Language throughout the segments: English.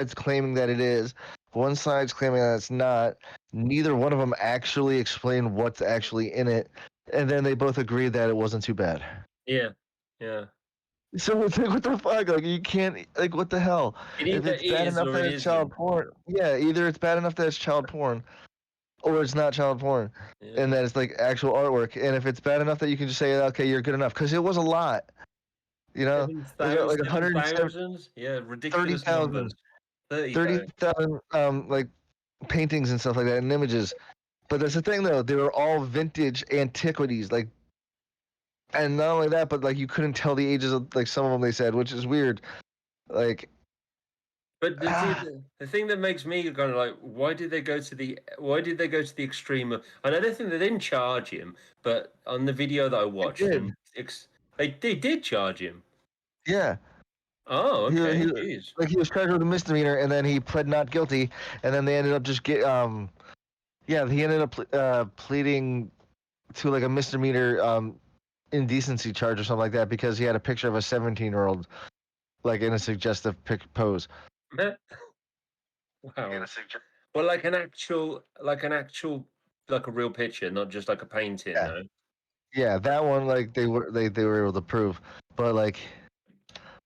side's claiming that it is. One side's claiming that it's not. Neither one of them actually explained what's actually in it, and then they both agreed that it wasn't too bad. Yeah, yeah. So it's like, what the fuck? Like, you can't, like, what the hell? It If either it's bad is enough or that it it's child isn't. porn, yeah, either it's bad enough that it's child porn, or it's not child porn, Yeah. and that it's like actual artwork. And if it's bad enough that you can just say, okay, you're good enough, because it was a lot. You know, it was like 7,000? Yeah, ridiculous numbers. 30,000. 30,000 like paintings and stuff like that and images. But that's the thing though, they were all vintage antiquities, like, and not only that, but like you couldn't tell the ages of like some of them they said, which is weird. Like, But the thing that makes me kind of like, why did they go to the extreme of? And I don't think they didn't charge him, but on the video that I watched, did. and they did charge him. Yeah. Oh, He, okay. he Jeez. like he was charged with a misdemeanor and then he pled not guilty and then they ended up just yeah, he ended up pleading to like a misdemeanor indecency charge or something like that because he had a picture of a 17-year-old like in a suggestive pose. Wow. Well, like an actual, like a real picture, not just like a painting. Yeah. No. Yeah, that one like they were able to prove. But like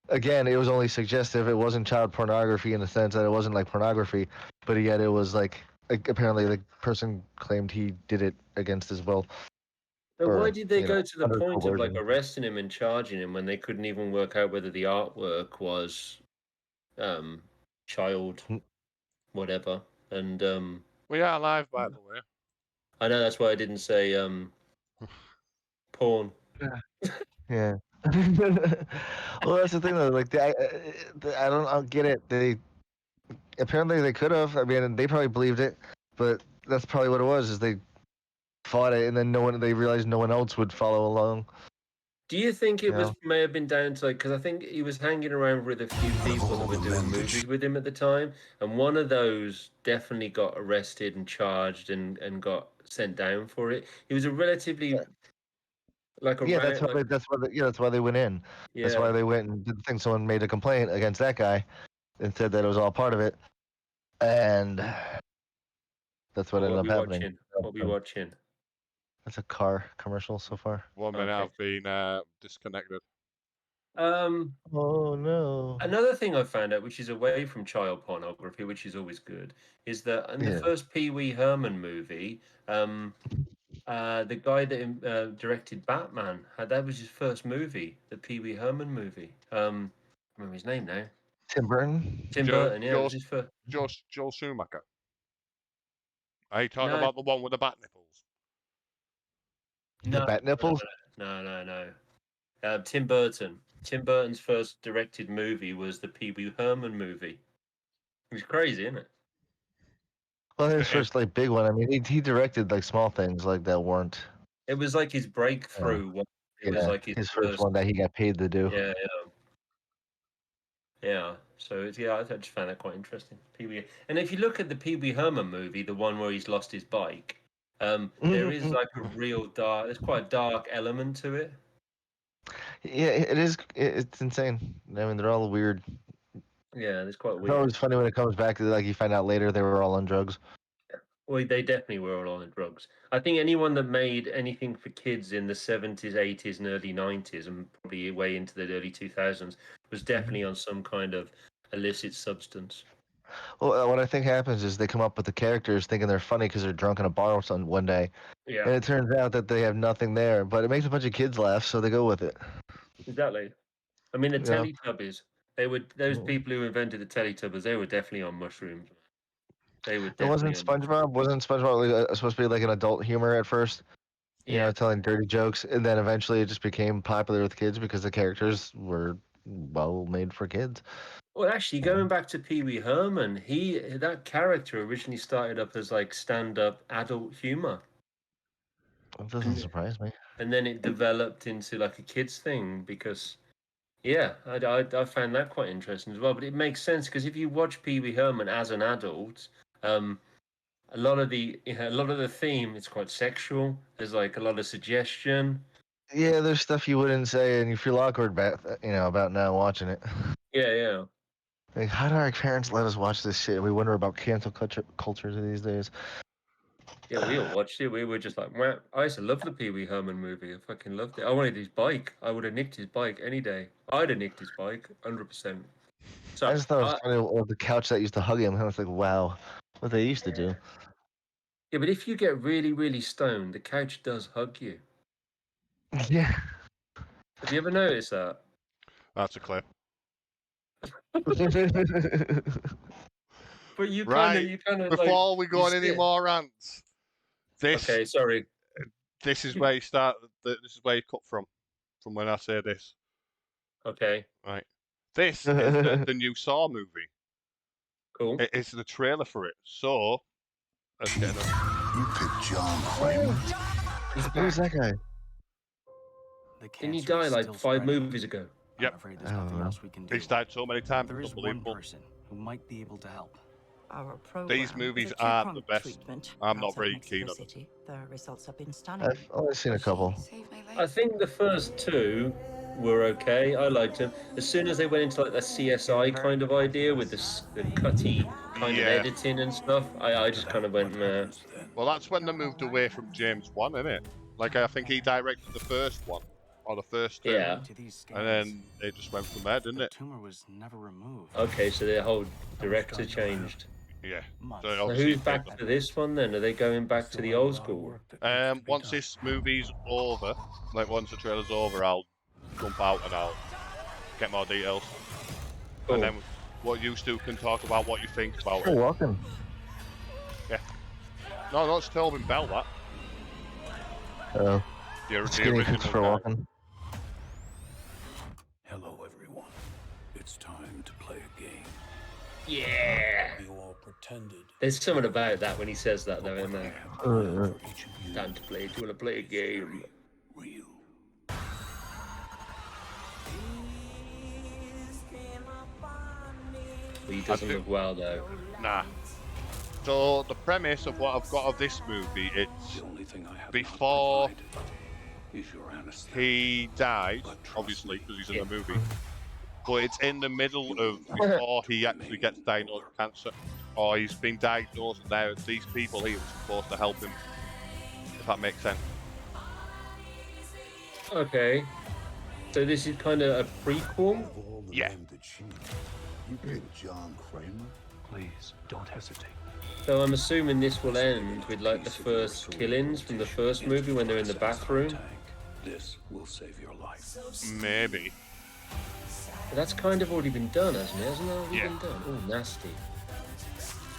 again, it was only suggestive. It wasn't child pornography in the sense that it wasn't like pornography, but yet it was like apparently the person claimed he did it against his will. But why Or, did they go to the under point of like coercion. arresting him and charging him when they couldn't even work out whether the artwork was child whatever? And We are live, by the way. I know that's why I didn't say porn. Yeah. Well, that's the thing though. Like, I don't get it. They apparently they could have. I mean, they probably believed it, but that's probably what it was. Is they fought it, and then they realized no one else would follow along. Do you think it Yeah. may have been down to like because I think he was hanging around with a few people that were doing movies with him at the time, and one of those definitely got arrested and charged and got sent down for it. He was a relatively like a Yeah, that's why. like, That's why they went in. That's yeah. why they went and did the thing. Someone made a complaint against that guy, and said that it was all part of it, and that's what ended up happening. What we watching? That's a car commercial so far. 1 minute Okay. I've been disconnected. Oh no! Another thing I found out, which is away from child pornography, which is always good, is that in the first Pee Wee Herman movie, the guy that directed Batman that was his first movie, the Pee Wee Herman movie. I remember his name now. Tim Burton. Tim Burton. Yeah, it was his first. Joel Schumacher. Are you talking No. about the one with the bat nipples? The bat nipples? No. Tim Burton. Tim Burton's first directed movie was the Pee Wee Herman movie. It was crazy, isn't it? Well, his first like big one. I mean, he directed like small things like that weren't. It was like his breakthrough. It was like his first one that he got paid to do. Yeah. So I just found that quite interesting. Pee Wee, and if you look at the Pee Wee Herman movie, the one where he's lost his bike, there is like a real dark. There's quite a dark element to it. Yeah, it is. It's insane. I mean, they're all weird. Yeah, it's quite weird. It's always funny when it comes back to like you find out later they were all on drugs. Well, they definitely were all on drugs. I think anyone that made anything for kids in the 70s, 80s, and early 90s, and probably way into the early 2000s, was definitely on some kind of illicit substance. Well, what I think happens is they come up with the characters thinking they're funny because they're drunk in a bar one day. Yeah. And it turns out that they have nothing there, but it makes a bunch of kids laugh, so they go with it. Exactly. I mean, the Teletubbies, those people who invented the Teletubbies, they were definitely on mushrooms. They were definitely Wasn't SpongeBob supposed to be like an adult humor at first? You know, telling dirty jokes, and then eventually it just became popular with kids because the characters were well made for kids. Well, actually, going back to Pee Wee Herman, that character originally started up as like stand-up adult humor. That doesn't surprise me. And then it developed into like a kids thing because, I found that quite interesting as well. But it makes sense because if you watch Pee Wee Herman as an adult, a lot of the theme is quite sexual. There's like a lot of suggestion. Yeah, there's stuff you wouldn't say, and you feel awkward about now watching it. Yeah. Like, how do our parents let us watch this shit? We wonder about cancel culture these days. Yeah, we all watched it. We were just like, wow. I used to love the Pee Wee Herman movie. I fucking loved it. I wanted his bike. I would have nicked his bike any day. I'd have nicked his bike, 100%. So I just thought it was I, funny of the couch that used to hug him. I was like, wow, what they used to do. yeah, but if you get really, really stoned, the couch does hug you. Yeah. Have you ever noticed that? That's a clip. But you Right. kind of like. Before we go you on any sit- more rants, Okay, sorry. this is where you start. This is where you cut from when I say this. Okay, Right. This is the new Saw movie. cool. It's the trailer for it. So let's get enough. You picked John Kramer? Who's that guy? Didn't he die like 5 movies ago? Yep. I'm afraid there's nothing else we can do. He's died so many times. There It's is one unbelievable. person who might be able to help. Our program These movies is a aren't the two-pronged best. treatment I'm not outside very Mexico keen on them. City. The results have been stunning. I've only seen a couple. I think the first 2 were okay. I liked them. As soon as they went into like the CSI kind of idea with the cutty kind of Yeah. editing and stuff, I just kind of went, meh. Well, that's when they moved away from James Wan, isn't it? Like I think he directed the first one or the first 2. Yeah. To these scans, And then it just went from there, didn't the it? tumor was never removed. Okay, so their whole director changed. Yeah. Months. So So obviously who's back to this one then? Are they going back to the old school? once this movie's over, like once the trailer's over, I'll jump out and I'll get more details. Cool. And then what you two can talk about what you think about You're it. welcome. No, that's Tobin Bell, that. The Skinny original Christopher guy. Walken. Hello, everyone. It's time to play a game. Yeah. You all pretended. There's something about that when he says that though, isn't What I there? have planned for each of you Time to play. Do you want to play a game? real. He doesn't look well though. Nah. So the premise of what I've got of this movie, it's The only thing I have Before not provided is your anesthetic. he dies, obviously, because he's in the movie. But it's in the middle of before he actually gets diagnosed with cancer. Or he's been diagnosed and now these people here were supposed to help him. If that makes sense. Okay. So this is kind of a prequel? Of all the Yeah. men that she knew, you picked John Kramer? Please, don't hesitate. So I'm assuming this will end with like the first killings from the first movie when they're in the bathroom. This will save your life. Maybe. But that's kind of already been done, hasn't it? Hasn't it already Yeah. been done? Oh, nasty.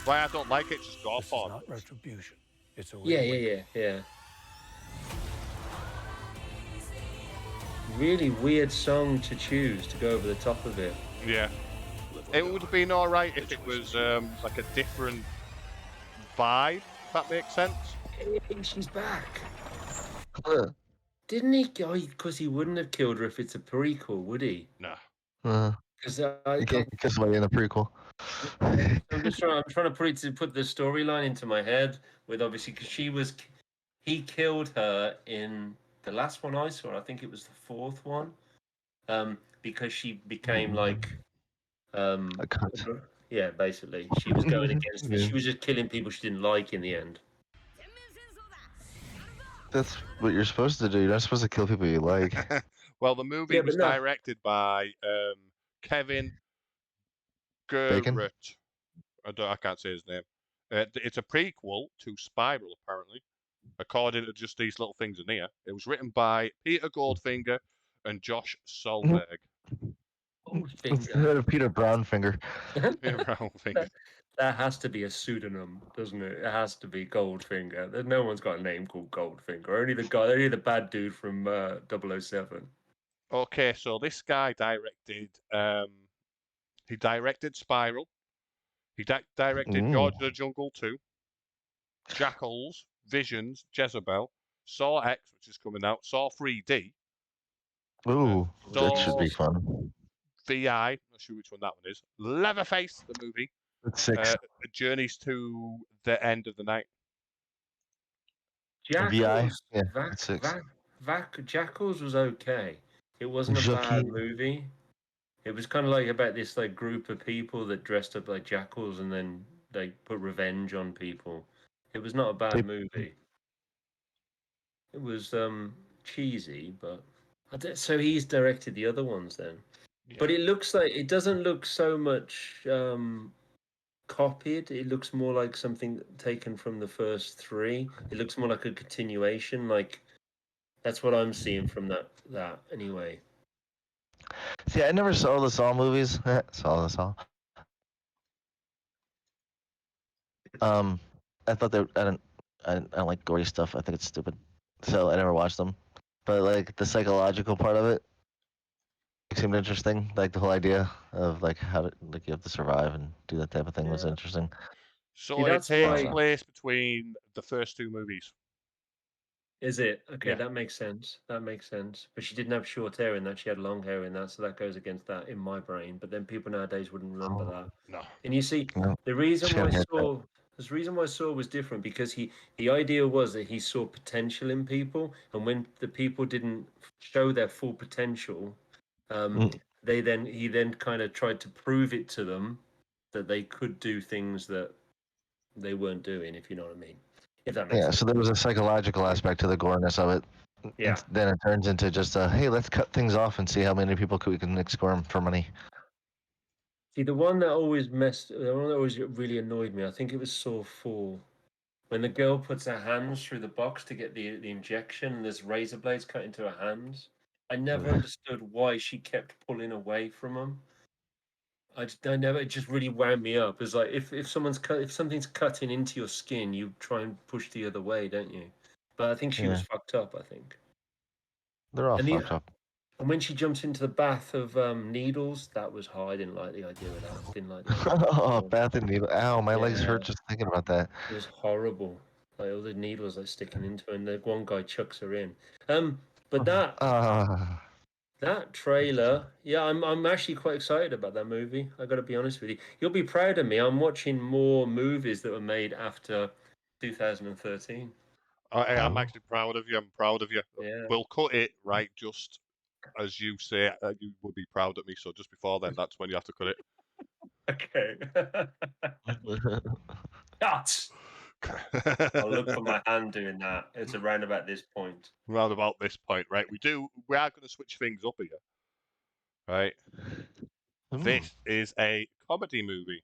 Why I don't like it, just go This is for not it. retribution. It's a Yeah, reward. yeah. Really weird song to choose to go over the top of it. Yeah. It would have been alright if it was like a different vibe, if that makes sense. Hey, she's back. Uh, Didn't he? Because he wouldn't have killed her if it's a prequel, would he? Nah. Because you can't kiss away in the prequel. I'm trying to put the storyline into my head with obviously because he killed her in the last one I saw. I think it was the 4th one, because she became like, A cunt. yeah, basically she was going against. Yeah. She was just killing people she didn't like in the end. That's what you're supposed to do. You're not supposed to kill people you like. Well, the movie Yeah, but was no. directed by Kevin Bacon? Gerrit. I can't say his name. It's a prequel to Spiral, apparently, according to just these little things in here. It was written by Peter Goldfinger and Josh Solberg. Instead of Peter Brownfinger. Peter Brownfinger. That has to be a pseudonym, doesn't it? It has to be Goldfinger. No one's got a name called Goldfinger. Only the bad dude from 007. Okay, so this guy directed. He directed Spiral. He directed George of the Jungle 2, Jackals, Visions, Jezebel, Saw X, which is coming out, Saw 3D, Ooh, that should be Saw fun. VI, not sure which one that one is, Leatherface, the movie, It's 6. Journeys to the End of the Night. Jackals, Yeah, it's 6. Jackals was okay. It wasn't a bad Joaquin. movie. It was kind of like about this like group of people that dressed up like jackals and then they put revenge on people. It was not a bad movie. It was cheesy, but so he's directed the other ones then. Yeah. But it looks like it doesn't look so much copied. It looks more like something taken from the first three. It looks more like a continuation. Like that's what I'm seeing from that anyway. See, I never saw the Saw movies. Saw the Saw. I thought they. I don't like gory stuff. I think it's stupid, so I never watched them. But like the psychological part of it seemed interesting. Like the whole idea of like how to, like you have to survive and do that type of thing was Yeah. interesting. So See, it that's takes why- place between the first two movies. Is it? Okay, Yeah. that makes sense. That makes sense. But she didn't have short hair in that. She had long hair in that, so that goes against that in my brain. But then people nowadays wouldn't remember Oh. that. No. And you see, No. the reason She why had a haircut. Saw was different because the idea was that he saw potential in people, and when the people didn't show their full potential, Mm. he then kind of tried to prove it to them that they could do things that they weren't doing, if you know what I mean. If that makes Yeah, sense. so there was a psychological aspect to the goreness of it. Yeah. And then it turns into just a hey, let's cut things off and see how many people we can score for money. See, the one that always really annoyed me, I think it was Saw 4. When the girl puts her hands through the box to get the injection and there's razor blades cut into her hands. I never understood why she kept pulling away from them. It just really wound me up. It's like if something's cutting into your skin, you try and push the other way, don't you? But I think she was fucked up, I think. They're all And fucked up. And when she jumps into the bath of needles, that was hard. I didn't like the idea of that. Didn't like the idea. Oh, bath and needle. Ow, my legs Yeah. hurt just thinking about that. It was horrible. Like all the needles like sticking into her, and the one guy chucks her in. But that trailer, yeah, I'm actually quite excited about that movie. I got to be honest with you. You'll be proud of me. I'm watching more movies that were made after 2013. I'm actually proud of you. I'm proud of you. Yeah. We'll cut it right just as you say. You would be proud of me. So just before then, that's when you have to cut it. Okay. Cut. I'll look for my hand doing that. It's around about this point. Round about this point, right? We are going to switch things up here, right? This is a comedy movie,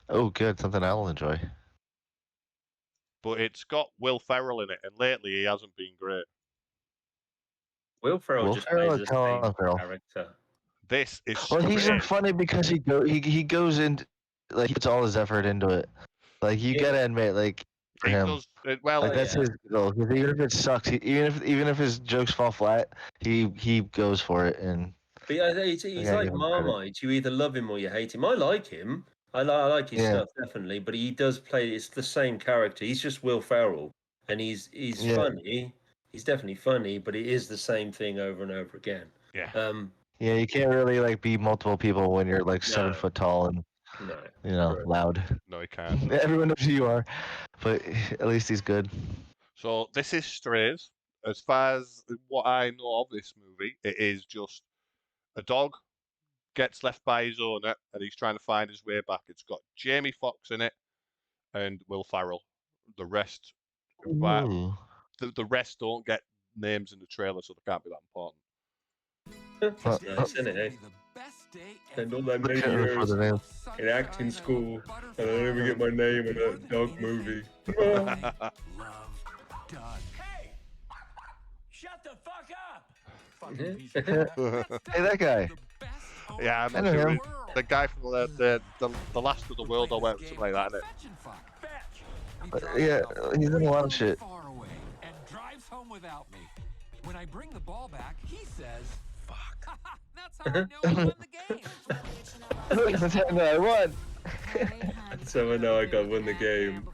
Oh, good. Something I'll enjoy. but it's got Will Ferrell in it, and lately he hasn't been great. Will Ferrell Will just Ferrell plays or the same Colin Farrell? character. This is Well, he's strange. funny because he goes into like he puts all his effort into it. Like you Yeah. gotta admit, like for He him, does well. like that's yeah. his goal. 'Cause even if it sucks, even if his jokes fall flat, he goes for it. And But yeah, he's gotta like give him credit. Marmite. You either love him or you hate him. I like him. I like his Yeah. stuff definitely, but he does play. It's the same character. He's just Will Ferrell, and he's Yeah. funny. He's definitely funny, but it is the same thing over and over again. Yeah. Yeah, you can't really like be multiple people when you're like 7 No. foot tall and No. loud. No, he can't. Everyone knows who you are, but at least he's good. So this is Strays. As far as what I know of this movie, it is just a dog gets left by his owner and he's trying to find his way back. It's got Jamie Foxx in it and Will Ferrell. The rest, Ooh. the rest don't get names in the trailer, so they can't be that important. That's nice, isn't it? Eh? Spend all that many Looking for years the name. in acting school, and I don't even get my name in a dog movie. Love Doug. Hey! Shut the fuck up! Fucking piece of crap. Hey, that guy. Yeah, I know him. the guy from the Last of the World or whatever, something like that, isn't it? Yeah, he's in a lot of shit. Far away and drives home without me. When I bring the ball back, he says, "Fuck." That's how I know I won the game. That's how I won. So I know I got won the game.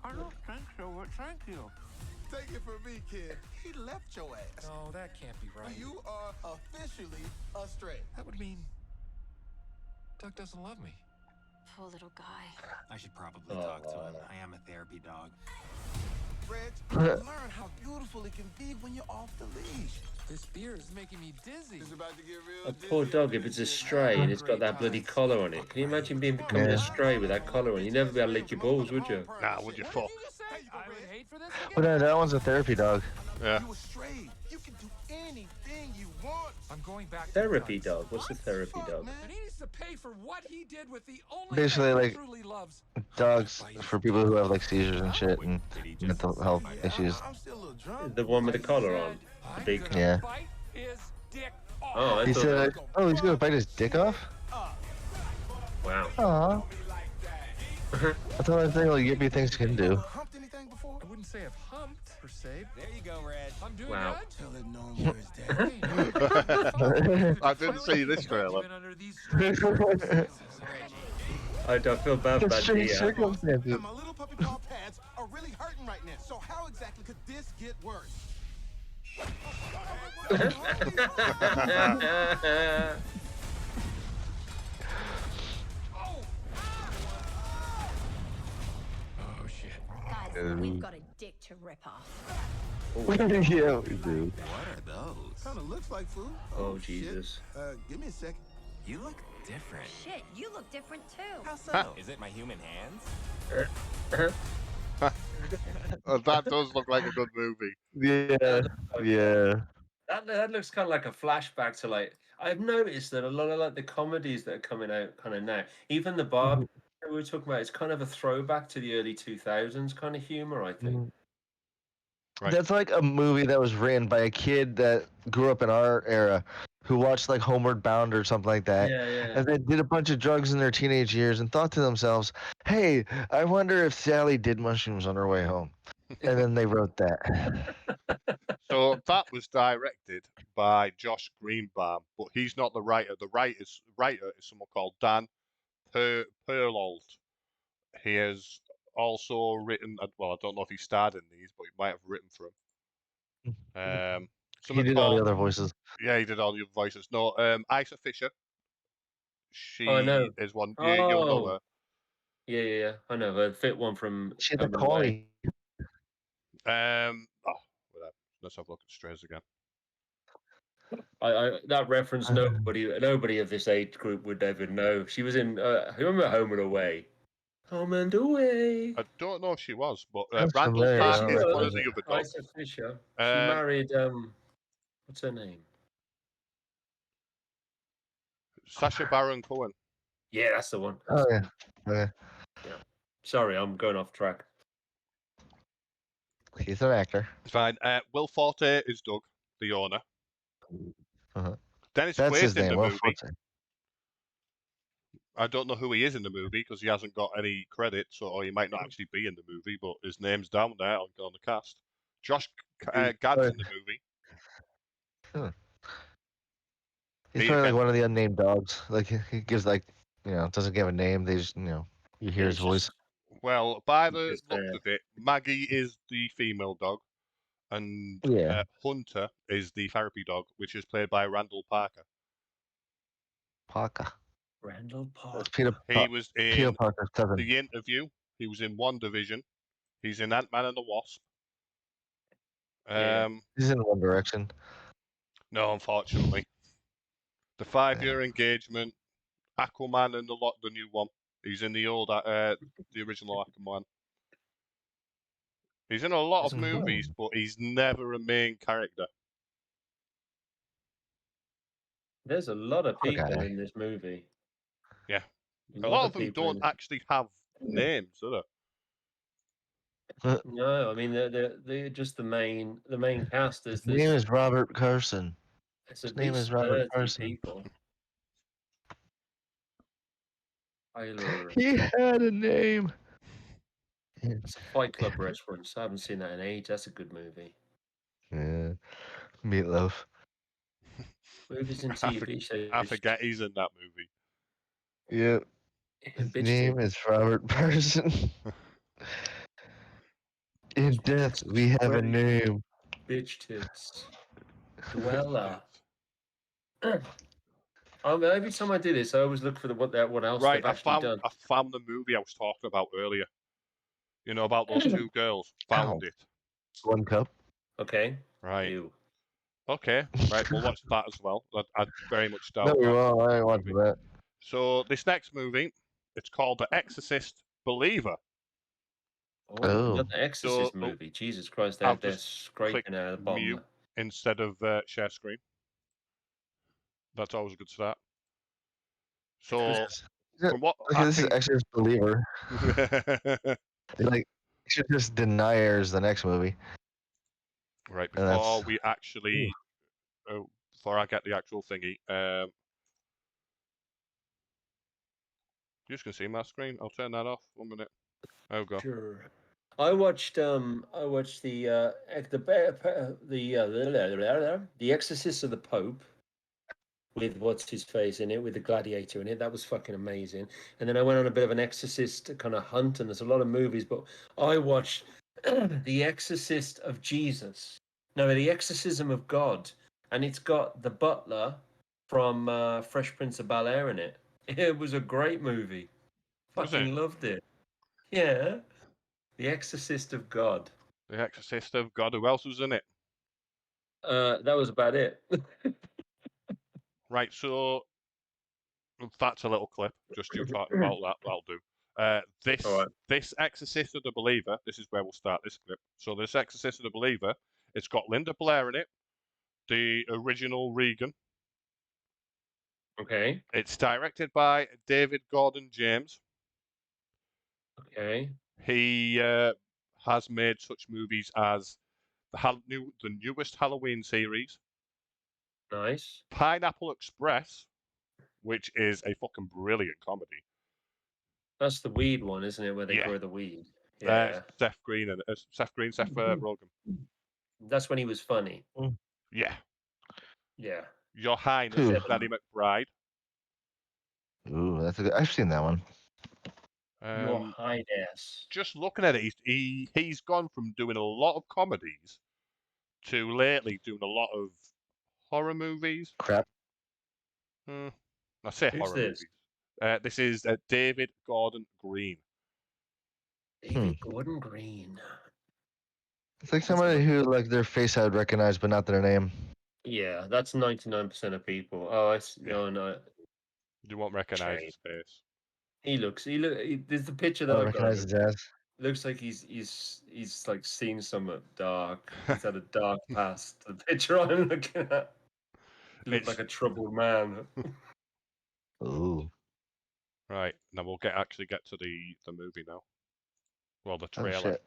I don't think so, but thank you. Take it from me, kid. He left your ass. No, that can't be right. You are officially a stray. That would mean Doug doesn't love me. Poor little guy. I should probably talk to him. I am a therapy dog. Reg. Learn how beautiful it can be when you're off the leash. This beer is making me dizzy. It's about to get real A poor dizzy dog, up if in it's a this stray and shit. it's got that bloody collar on it. Can you imagine becoming Yeah. a stray with that collar on? You'd never be able to lick your balls, would you? Nah, would you What fuck? did you just say? I would hate for this to get But no, that one's a therapy dog. Yeah. You a stray. You can do anything you want. I'm going back to Therapy nuts. dog. What's a therapy Fuck, dog? man. And he needs to pay for what he did with the only Basically, pet he like, truly loves. Dogs for people who have like seizures and shit and mental health issues. I'm still a little drunk. The one with the collar on. The I'm big. gonna Yeah. bite his dick off. Oh, I He thought. said, "Oh, he's gonna bite his dick off." Wow. Aw. That's the only thing like yippy things can do. Humped anything before? I wouldn't say I've humped per se. There you go, Red. I'm doing Wow. good. Tell it no more is dead. I didn't see this trailer. Even under these strange circumstances. I feel bad The about strange the. circumstances. And my little puppy paw pads are really hurting right now. So how exactly could this get worse? Oh shit. Guys, we've got a dick to rip off. Yeah, we do. What are those? Kind of looks like food. Oh, shit. Jesus. Give me a second. You look different. Shit, you look different too. How so? Oh, is it my human hands? That does look like a good movie. Yeah, yeah. That looks kind of like a flashback to like. I've noticed that a lot of like the comedies that are coming out kind of now, even the Barbie we were talking about, it's kind of a throwback to the early 2000s kind of humor. I think. Right. That's like a movie that was written by a kid that grew up in our era, who watched like Homeward Bound or something like that, Yeah, yeah. and then did a bunch of drugs in their teenage years and thought to themselves, "Hey, I wonder if Sally did mushrooms on her way home," and then they wrote that. So that was directed by Josh Greenbaum, but he's not the writer. The writer is someone called Dan Perlold. He has also written, well, I don't know if he starred in these, but he might have written for him. He did all the other voices. Yeah, he did all the other voices. No, Isa Fisher. She Oh, I know. is one. You'll know Oh. her. Yeah. I know her. Fit one from. She had the Home and Away. collie. Let's have a look at Strays again. I that reference nobody of this age group would ever know. She was in. Remember Home and Away? Home and Away. I don't know if she was, but That's Randall familiar, Park yeah. is Yeah, one of the other dogs. Isa Fisher. She Um, married. What's her name? Sacha Baron Cohen. Yeah, that's the one. Oh yeah. Okay. Sorry, I'm going off track. He's an actor. It's fine. Will Forte is Doug, the owner. Uh-huh. Dennis That's Quaid's his in name. the Will movie. Forte. I don't know who he is in the movie because he hasn't got any credits, or he might not actually be in the movie, but his name's down there on the cast. Josh Gad's in the movie. He's Me probably like again. one of the unnamed dogs. Like he gives like doesn't give a name. They just you hear his It's voice. just- Well, by the Just, looks of it, Maggie is the female dog, and Yeah. Hunter is the therapy dog, which is played by Randall Parker. Parker. Randall Park. It's Peter. He was Peter in Parker 7. The Interview. He was in WandaVision. He's in Ant-Man and the Wasp. Yeah. He's in One Direction. No, unfortunately. The 5-year engagement, Aquaman and the new one. He's in the old, the original Aquaman. He's in a lot of movies, but he's never a main character. There's a lot of people Okay. in this movie. Yeah. A lot of them people don't in- actually have names, do they? No, I mean they're just the main cast. There's His name this. is Robert Carson. It's at his name least is Robert 30 Carson. people. Tyler. He had a name. It's a Fight Club reference. I haven't seen that in age. That's a good movie. Yeah. Meatloaf. Movies and I TV shows. I forget he's in that movie. Yep. His Bitch name tits. is Robert Carson. In death, we have a Great. name. Bitch tits. Dweller. Every time I do this, I always look for what else Right, they've I actually done. found the movie I was talking about earlier. You know about those two girls. Found Ow. it. One cup. Okay. Right. Ew. Okay. Right. We'll watch that as well. I very much doubt No, we that. won't. I ain't watching that. So this next movie, it's called The Exorcist Believer. Oh. Another Exorcist So, movie. Jesus Christ, I'll they're just scraping out of the bottom. mute instead of share screen. That's always a good start. So, from what Okay, I this is can... Exorcist Believer. Like, Exorcist Deniers, the next movie. Right, And that's- before we actually... before I get the actual thingy, you just can see my screen. I'll turn that off. 1 minute. Oh, go. Sure. I watched the Exorcist of the Pope with what's his face in it, with the gladiator in it. That was fucking amazing. And then I went on a bit of an Exorcist kind of hunt, and there's a lot of movies, but I watched The Exorcist of Jesus. No, The Exorcism of God, and it's got the butler from Fresh Prince of Bel-Air in it. It was a great movie. Was Fucking it? loved it. Yeah. The Exorcist of God. The Exorcist of God. Who else was in it? That was about it. Right, so that's a little clip. Just you talking about that. That'll do. All right. This Exorcist of the Believer. This is where we'll start this clip. So this Exorcist of the Believer, it's got Linda Blair in it, the original Regan. Okay. It's directed by David Gordon James. Okay. He has made such movies as the newest Halloween series, Nice. Pineapple Express, which is a fucking brilliant comedy. That's the weed one, isn't it? Where they Yeah. grow the weed. Yeah. Seth Rogen. That's when he was funny. Yeah. Yeah. Your Highness, Who? Danny McBride. Ooh, that's a good. I've seen that one. Your Highness. Just looking at it, he's gone from doing a lot of comedies to lately doing a lot of horror movies. Crap. I say Who's horror this? movies. This is David Gordon Green. David Gordon Green. It's like somebody who, like, their face I would recognize, but not their name. Yeah, that's 99% of people. Oh, I see. Yeah. Oh, no. You won't recognize Shame. his face. There's the picture I that don't I got. recognize his ass. Looks like he's like seen something dark. He's had a dark past. The picture I'm looking at. He looks It's- like a troubled man. Ooh. Right, now we'll actually get to the movie now. Well, the Oh, trailer. shit.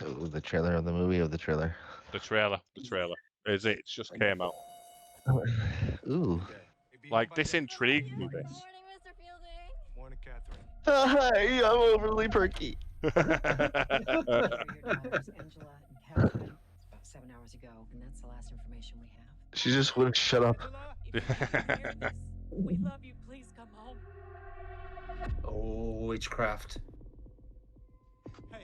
Ooh, the trailer of the movie of the trailer. The trailer. It just came out. Ooh. Like, this intrigued me, this. Morning, Mr. Fielding. Morning, Catherine. Hi, I'm overly perky. Your daughters, Angela and Catherine. It's about 7 hours ago, and that's the last information we have. She just wouldn't shut up. We love you. Please come home. Oh, witchcraft.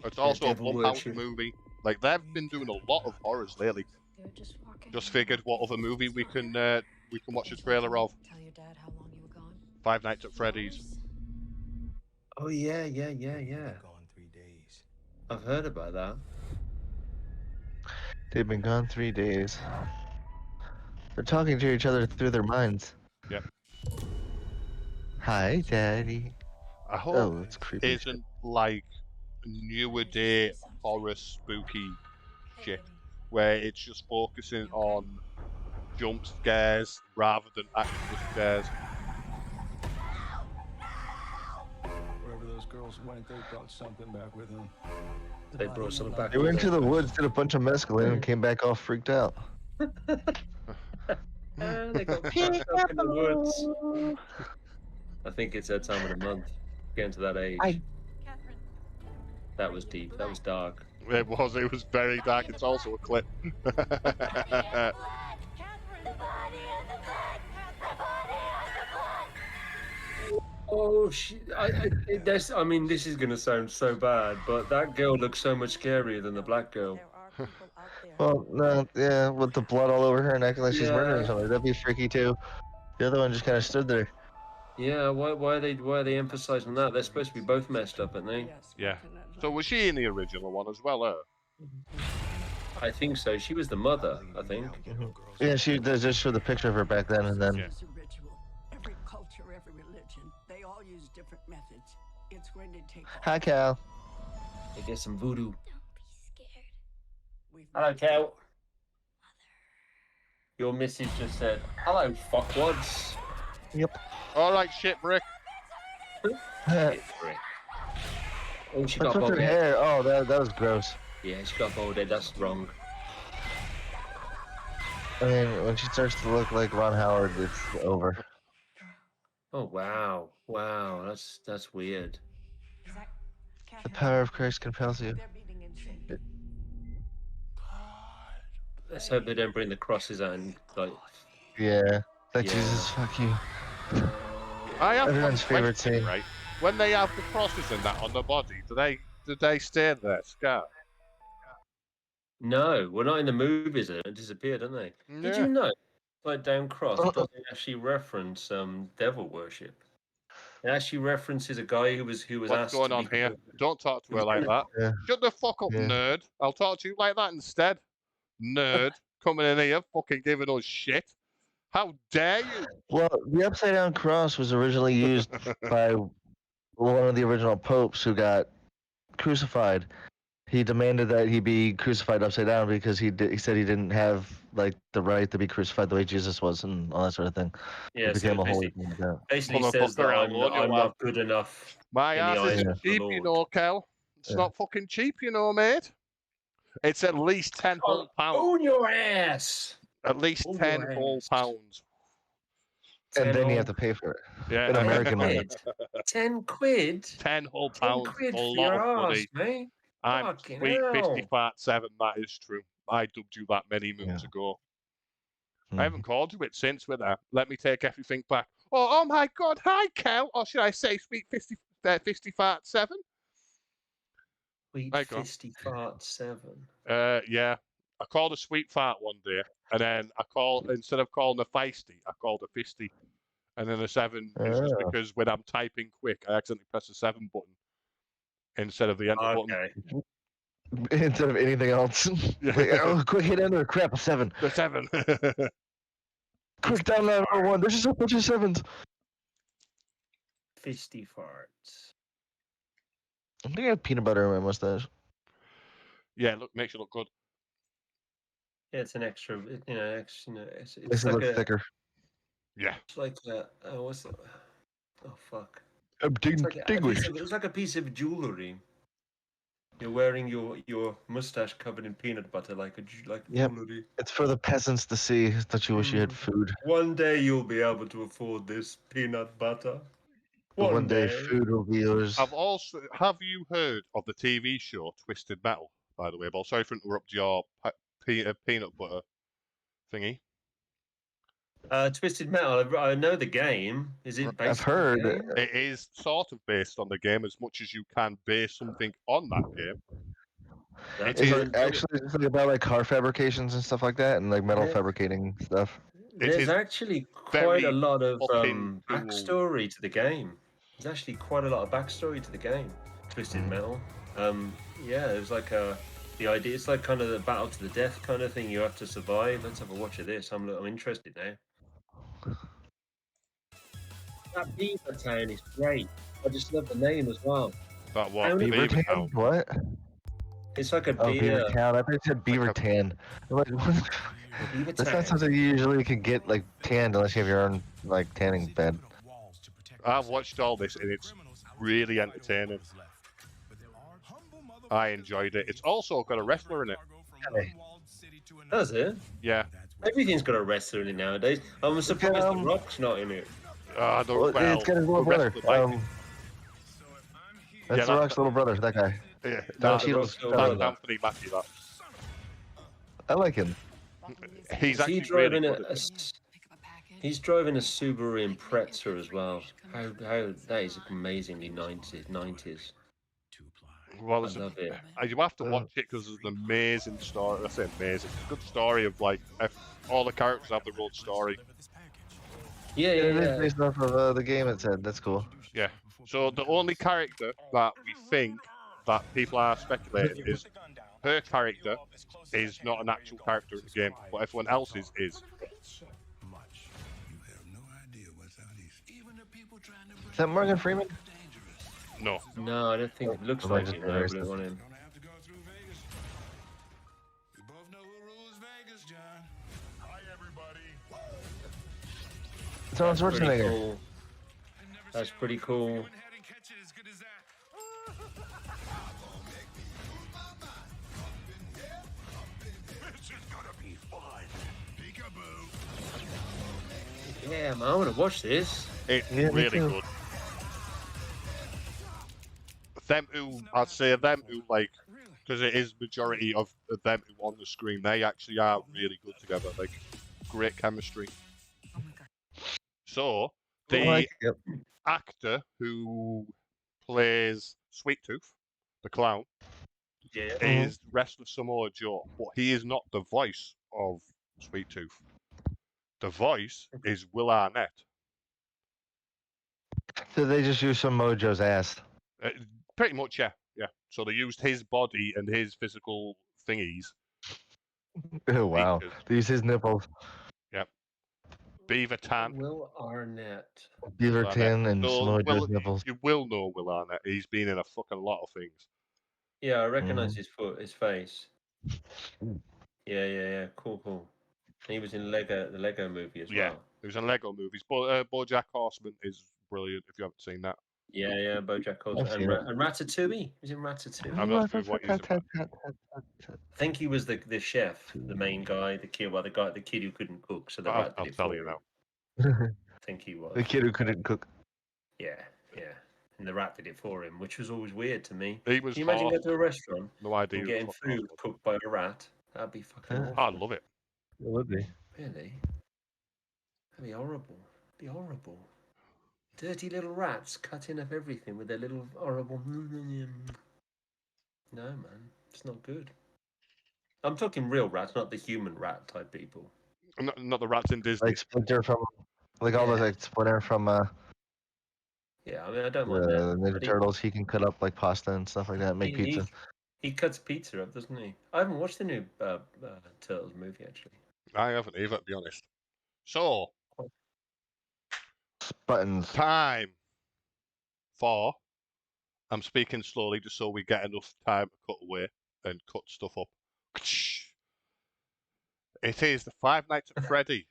It's also a devil Blumhouse worship. movie. Like, they've been doing a lot of horrors lately. They're just walking. Just figured what other movie we can watch a trailer of. Tell your dad how long you were gone. Five Nights at Freddy's. Oh yeah. Gone 3 days. I've heard about that. They've been gone 3 days. They're talking to each other through their minds. Yep. Hi, Daddy. I hope Oh, it's creepy. isn't like newer day horror spooky shit where it's just focusing on jump scares rather than actual scares. Wherever those girls went, they brought something back with them. They brought something back. They went to the woods, did a bunch of mescaline, and came back all freaked out. They got fucked up in the woods. I think it's that time of the month. Getting to that age. Catherine. That was deep. That was dark. It was very dark. It's also a clip. Catherine. The body in the back. The body in the back. Oh shit! I mean, this is gonna sound so bad, but that girl looks so much scarier than the black girl. There are people out there. Well, no, yeah, with the blood all over her and acting like she's murdering Yeah. somebody. That'd be freaky too. The other one just kind of stood there. Yeah, why are they emphasizing that? They're supposed to be both messed up, aren't they? Yeah. So was she in the original one as well? I think so. She was the mother, I think. Yeah, she they just showed the picture of her back then, and then Yeah. It's a ritual. Every culture, every religion, they all use different methods. It's going to take all hi Cal. They get some voodoo. Don't be scared. we've Hello, met Cal. before. Your missus just said, "Hello, fuckwads." All right, shit, Rick. What's Oh, she got with bald her head. hair? Oh, that was gross. Yeah, she got bald head. That's wrong. I mean, when she starts to look like Ron Howard, it's over. Oh wow, wow, that's weird. The power of Christ compels you. They're beating insane. Let's hope they don't bring the crosses out and like. Yeah. Like Yeah. Jesus, fuck you. I have Everyone's one favorite question, scene. right? When they have the crosses and that on the body, do they stay there, scar? No, we're not in the movies. It disappeared, didn't they? Did you know? Like down cross doesn't actually reference devil worship. It actually references a guy who was What's asked going to on be here? Don't talk to her like that. Yeah. Shut the fuck up, Yeah. nerd. I'll talk to you like that instead. Nerd. Coming in here, fucking giving us shit. How dare you? Well, the upside down cross was originally used by one of the original popes who got crucified. He demanded that he be crucified upside down because he said he didn't have like the right to be crucified the way Jesus was and all that sort of thing. Yeah, It so became a holy basically, thing. Yeah. basically says that Motherfucker, I'm, I'll warn you, I'm lad. not good enough. My in the ass eyes isn't of the cheap, you Lord. know, Kel. It's Yeah. not fucking cheap, you know, mate. It's at least 10 whole pounds. Own your ass. At least own 10 your whole ass. pounds. And 10 then you whole- have to pay for it. Yeah. In American money. quid. 10 quid. 10 whole 10 pounds. quid A for lot your of money. ass, mate. I'm Fucking sweet hell. 50-7, that is true. I dubbed you that many moons ago. I haven't called you it since with that. Let me take everything back. Oh my god, hi Kel. Or should I say sweet 50-7? Sweet There you go. fisty fart 7. Yeah. I called a sweet fart one day, and then instead of calling a feisty, I called a fisty. And then a 7 is just Oh. because when I'm typing quick, I accidentally press the 7 button instead of the enter button. Okay. Instead of anything else. Like, oh, quick hit enter. Crap, a 7. The 7. Quick download 1. There's just a bunch of 7s. Fisty farts. I think I have peanut butter in my mustache. Yeah, look, makes you look good. Yeah, it's an extra, it's Makes it like look a, thicker. Yeah. it's like a, what's it? Oh fuck. I'm It's like distinguished. it's like a piece of jewelry. You're wearing your mustache covered in peanut butter like Yep. jewelry. It's for the peasants to see that you wish you had food. One day you'll be able to afford this peanut butter. One day food will be yours. Have you heard of the TV show Twisted Metal, by the way, Bob? Sorry for interrupting your peanut butter thingy. Twisted Metal. I know the game. Is it based? I've heard. On the game? It is sort of based on the game as much as you can base something on that game. That's Is good. it actually something about like car fabrications and stuff like that, and like metal Yeah. fabricating stuff? There's is actually very quite a lot of fucking cool. backstory to the game. There's actually quite a lot of backstory to the game. Twisted Metal. Yeah, there's like the idea. It's like kind of the battle to the death kind of thing. You have to survive. Let's have a watch of this. I'm interested now. That Beaver Town is great. I just love the name as well. That what? Beaver Beaver Beaver Tan? Town. What? It's like a Oh, Beaver Town. I thought you said Beaver Like a- Tan. I'm like, what? Beaver That's Town. not something you usually can get like tanned unless you have your own like tanning bed. I've watched all this and it's really entertaining. I enjoyed it. It's also got a wrestler in it. Does it? Yeah. Everything's got a wrestler in it nowadays. I'm surprised The Um, Rock's not in it. The, Well, it's got his little the brother. wrestler, like- That's Yeah, The Rock's little brother. That guy. yeah, Don The Cheadle's Rock's little brother. brother. Anthony Mackie, that. I like him. He's Is actually he driving really a, good a at s- He's driving a Subaru Impreza as well. How that is amazingly 90s. Well, I it's love it. you have to watch it because it's an amazing story. I say amazing. It's a good story of like all the characters have their own story. Yeah, It is yeah. based off of the game. It said that's cool. Yeah. So the only character that we think that people are speculating is her character is not an actual character in the game, but everyone else's is. Is that Morgan Freeman? No. No, I don't think it looks Am I like just it. being No, but racist? it won't him. It's Arnold Pretty Schwarzenegger. cool. That's pretty cool. Yeah, man, I want to watch this. It's Yeah, me really too. good. Them who, I'd say them who like, because it is majority of them who on the screen, they actually are really good together. Like, great chemistry. So, the Like, yep. actor who plays Sweet Tooth, the clown, Yeah. is rest of Samoa Joe, but he is not the voice of Sweet Tooth. The voice is Will Arnett. So they just use some Mojo's ass. Pretty much, yeah. Yeah. So they used his body and his physical thingies. Oh, wow. Features. They use his nipples. Yep. Beaver Tan. Will Arnett. Beaver Will Tin Arnett. and So Mojo's nipples. you will know Will Arnett. He's been in a fucking lot of things. Yeah, I recognize his face. Yeah. Cool. He was in the Lego movie as Yeah. well. He was in Lego movies. But BoJack Horseman is brilliant if you haven't seen that. Yeah, BoJack Horseman I've and, seen it. and Ratatouille. He was in Ratatouille. I'm not sure what he's about. I think he was the chef, the main guy, the kid who couldn't cook. So the I'll rat did it tell for you him. now. I think he was. The kid who couldn't cook. Yeah. And the rat did it for him, which was always weird to me. He was Can you imagine hard. going to a restaurant No idea. and who the getting fuck that food was. cooked by a rat? That'd be fucking Yeah. awful. I'd love it. It would be. Really? That'd be horrible. Be horrible. Dirty little rats cutting up everything with their little horrible. No, man, it's not good. I'm talking real rats, not the human rat type people. Not the rats in Disney. Like Splinter from, like all those like Splinter from Yeah, I mean, I don't mind the that. Ninja but Turtles. He can cut up like pasta and stuff like that. Make pizza. He cuts pizza up, doesn't he? I haven't watched the new Turtles movie actually. I haven't either, to be honest. So, Buttons. time for. I'm speaking slowly just so we get enough time to cut away and cut stuff up. It is the Five Nights at Freddy.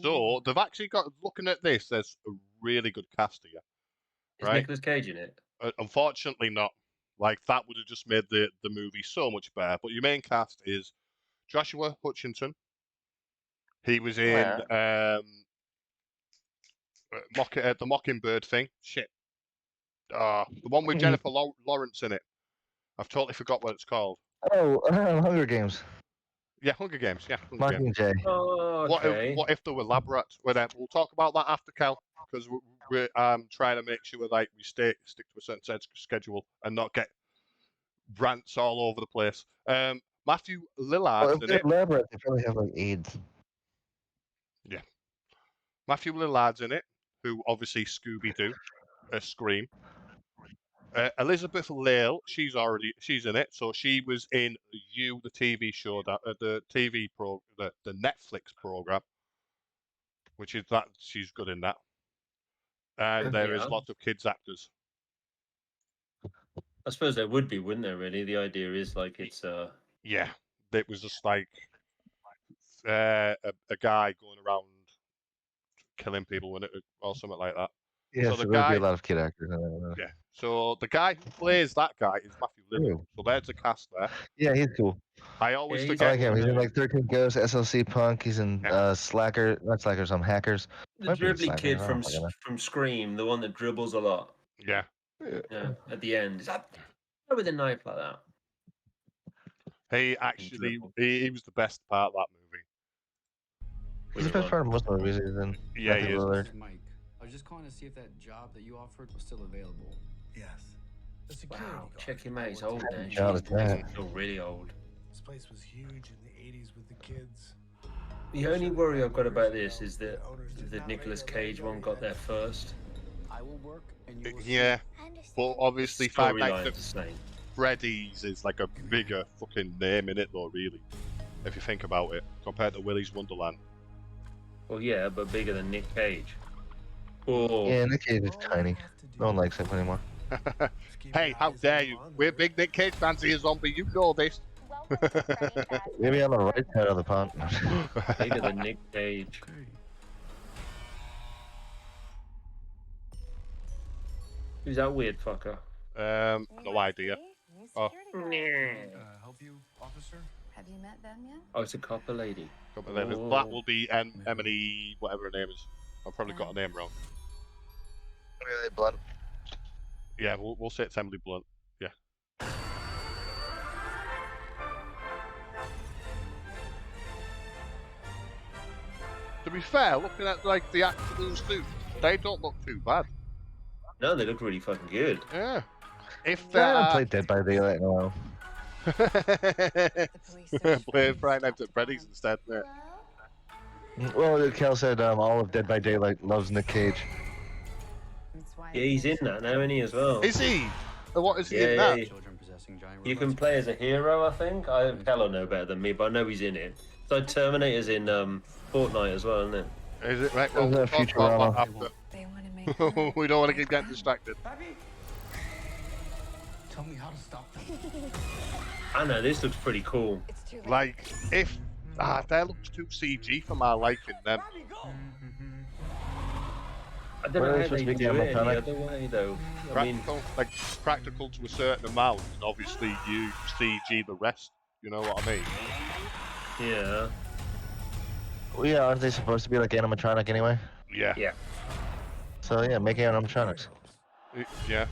So they've actually got, looking at this, there's a really good cast here. Is Right? Nicolas Cage in it? Unfortunately not. Like, that would have just made the movie so much better. But your main cast is Joshua Hutcherson. He was in the Mockingbird thing. Shit. The one with Jennifer Lawrence in it. I've totally forgot what it's called. Oh, Hunger Games. Yeah, Hunger Games. Yeah, Hunger Games. Mockingjay. Oh, okay. What if they were lab rats? We'll talk about that after, Cal, because we're trying to make sure like we stick to a certain schedule and not get rants all over the place. Matthew Well, Lillard's if in they're it. lab rats, they probably have like AIDS. Yeah. Matthew Lillard's in it, who obviously Scooby-Doo, Scream. Elizabeth Lale, she's in it. So she was in You, the TV show, the Netflix program, which is that she's good in that. And there is Yeah. lots of kids actors. I suppose there would be, wouldn't there? Really, the idea is like it's Yeah, it was just like a guy going around killing people or something like that. Yeah, So so the there would be guy- a lot of kid actors. In it. Yeah. So the guy who plays that guy is Matthew Lillard. Ooh. So there's the cast there. Yeah, he's cool. I always Yeah, he's I forget. like him. He's in like 13 Ghosts, SLC Punk. He's in Slacker, not Slacker, some Hackers. the Might be dribbly Slacker, kid I from don't fucking know. from Scream, the one that dribbles a lot. Yeah. Yeah, at the end, is that with a knife like that? He actually dribble. he was the best part of that movie. He's the best part of most movies. He's in. Yeah, he Matthew is. Lillard. Mike, I was just calling to see if that job that you offered was still available. Yes. The security Wow, guard. check him out. He's old now. Yeah, Jeez, it's that. he's still really old. This place was huge in the 80s with the kids. The only worry I've got about this is that the Nicolas Cage one got there first. I will work and you will Yeah. But obviously Five Nights Storyline's at the same. Freddy's is like a bigger fucking name in it, though, really, if you think about it, compared to Willy's Wonderland. Well, yeah, but bigger than Nick Cage. Oh, Yeah, Nick Cage is tiny. No one likes him anymore. Hey, how dare you? We're big Nick Cage fans here, Zombie. You know this. Maybe on the right side of the pond. bigger than Nick Cage. Who's that weird fucker? No idea. Oh. Help you, officer? Have you met them yet? Oh, it's a copper lady. That will be Emily, whatever her name is. I've probably got her name wrong. Really blunt. Yeah, we'll say it's Emily Blunt. Yeah. To be fair, looking at like the afternoon suits, they don't look too bad. No, they look really fucking good. Yeah. If I haven't played Dead by Daylight in a while. Play Friday Night at Freddy's instead, mate. Well, Kel said all of Dead by Daylight loves Nick Cage. Yeah, he's in that now, isn't he, as well? Is he? What is he in Yeah, that? yeah. You can play as a hero, I think. Kel will know better than me, but I know he's in it. So Terminator's in Fortnite as well, isn't it? Is it? Right, well, There's a we'll talk about Futurama. that after. We don't want to get distracted. Tell me how to stop them. I know, this looks pretty cool. Like, if... that looks too CG for my liking, then. I don't know how they do it any other way, though. I mean, Practical, like, practical to a certain amount, and obviously you CG the rest, you know what I mean? yeah. Well, yeah, aren't they supposed to be like animatronic anyway? Yeah. Yeah. So yeah, make animatronics. Yeah.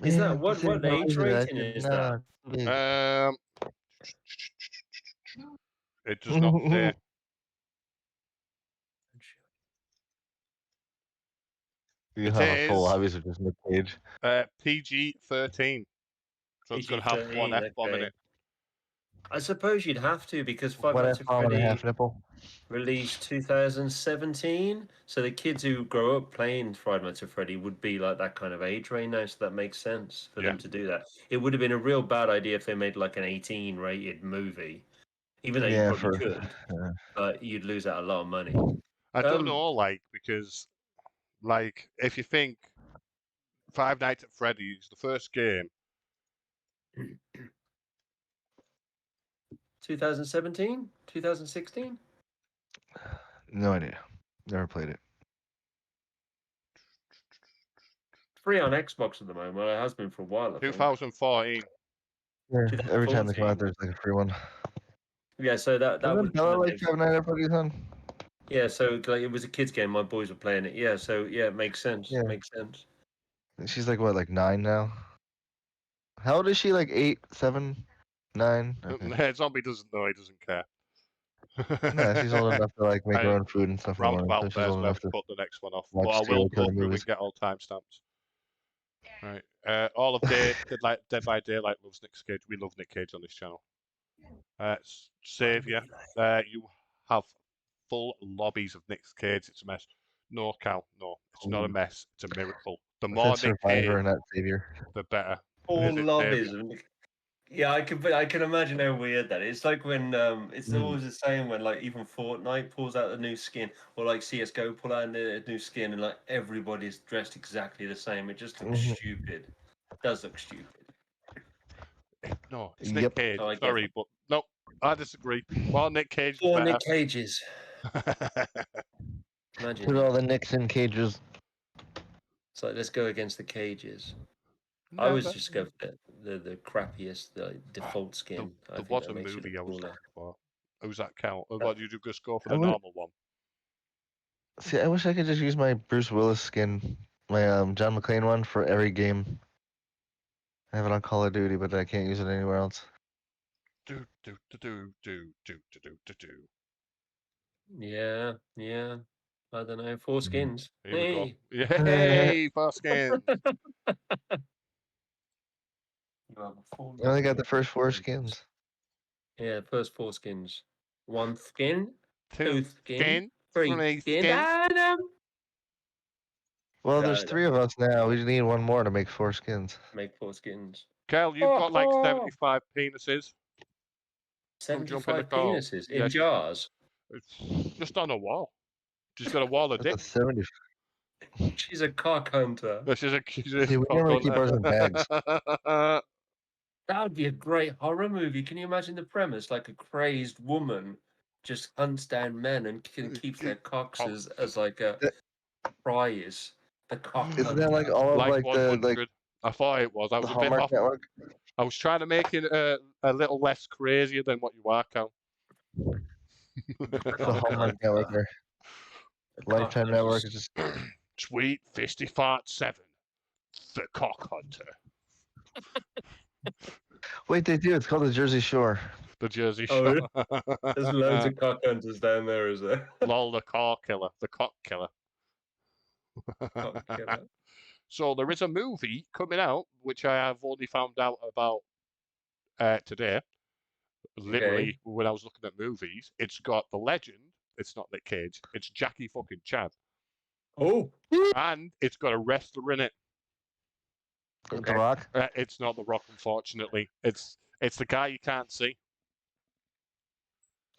Is Yeah, that what you said age no, rating is that? no, It does not say. You It have a full is, hobbies of just Nick Cage. PG-13. So it's going to have one PG-13, F-bomb in okay. it. I suppose you'd have to, because Five One Nights at F-bomb and a Freddy half nipple. released 2017, so the kids who grow up playing Five Nights at Freddy would be like that kind of age range now, so that makes sense for them to do that. It would have been a real bad idea if they made like an 18 rated movie, even though Yeah, you probably for could, but you'd lose out a lot of money. I don't know, like, because, like, if you think Five Nights at Freddy's, the first game, 2017, 2016. No idea. Never played it. Free on Xbox at the moment. Well, it has been for a while. I think. 2014. Yeah, every time they come 2014. out, there's like a free one. Yeah, so that Wasn't would Bella like Five Nights at Freddy's on? yeah. So like, it was a kids game. My boys were playing it. Yeah. So yeah, it makes sense. Yeah. Makes sense. She's like what, like 9 now? How old is she? Like 8, 7, 9? Okay. Zombie doesn't know, he doesn't care. No, she's old enough to like make her own food and stuff. In the morning, so Roundabout she's there's old where enough we to put the next one off. watch But I will serial go killer through movies. and get all timestamps. Right. All of Dead by Daylight loves Nick Cage. We love Nick Cage on this channel. Saviour, you have full lobbies of Nick Cage. It's a mess. No, Cal, no. It's not a mess. It's a miracle. The I more said Nick Survivor Cage, and not Savior. the better. All Is it lobbies. Saviour? Yeah, I can imagine how weird that is. It's like when it's always the same when like even Fortnite pulls out a new skin, or like CS:GO pull out a new skin, and like everybody's dressed exactly the same. It just looks stupid. It does look stupid. No, it's Nick Yep. Cage. Oh, I get Sorry, it. but no, I disagree. Well, Nick Cage is Four better. Nick Cages. Imagine. Put all the Nicks in cages. It's like let's go against the cages. I always just go for the crappiest, the default skin. I There think was that a makes it movie I look was cooler. looking for. Who's that count? Or what did you just go for I the would- normal one? See, I wish I could just use my Bruce Willis skin, my John McClane one for every game. I have it on Call of Duty, but I can't use it anywhere else. Do do do do do do do do do. Yeah, yeah. I don't know. 4 skins. Here we go. Hey. Yay, first skin. You have a full I only got the first 4 skins. Yeah, first 4 skins. 1 skin, 2 Two skin, skin, 3 three skin, skin. and Well, there's 3 of us now. We just need 1 more to make 4 skins. Make 4 skins. Kel, you've got like 75 penises. Come jump in the 75 call. penises in Yes. jars. It's just on a wall. She's got a wall of That's dicks. 70. She's a cock hunter. She's a See, we normally keep ours in bags. That would be a great horror movie. Can you imagine the premise? Like a crazed woman just hunts down men and keeps their cocks as like a prize. The cock Isn't that like all of Like like the 100. I thought it was. I was the a bit Hallmark off. Network? I was trying to make it a little less crazier than what you are, Cal. The Hallmark Network or Lifetime Network is just Sweet Fisty Fart 7, the cock hunter. wait, they do. It's called the Jersey Shore. The Jersey Oh, Shore. There's loads of cock hunters down there, is there? Lol, the car killer, the cock killer. Cock killer. So there is a movie coming out, which I have only found out about today. Literally, when I was looking at movies, it's got the legend. It's not Nick Cage. It's Jackie fucking Chan. Oh. And it's got a wrestler in it. The Rock. It's not The Rock, unfortunately. It's the guy you can't see.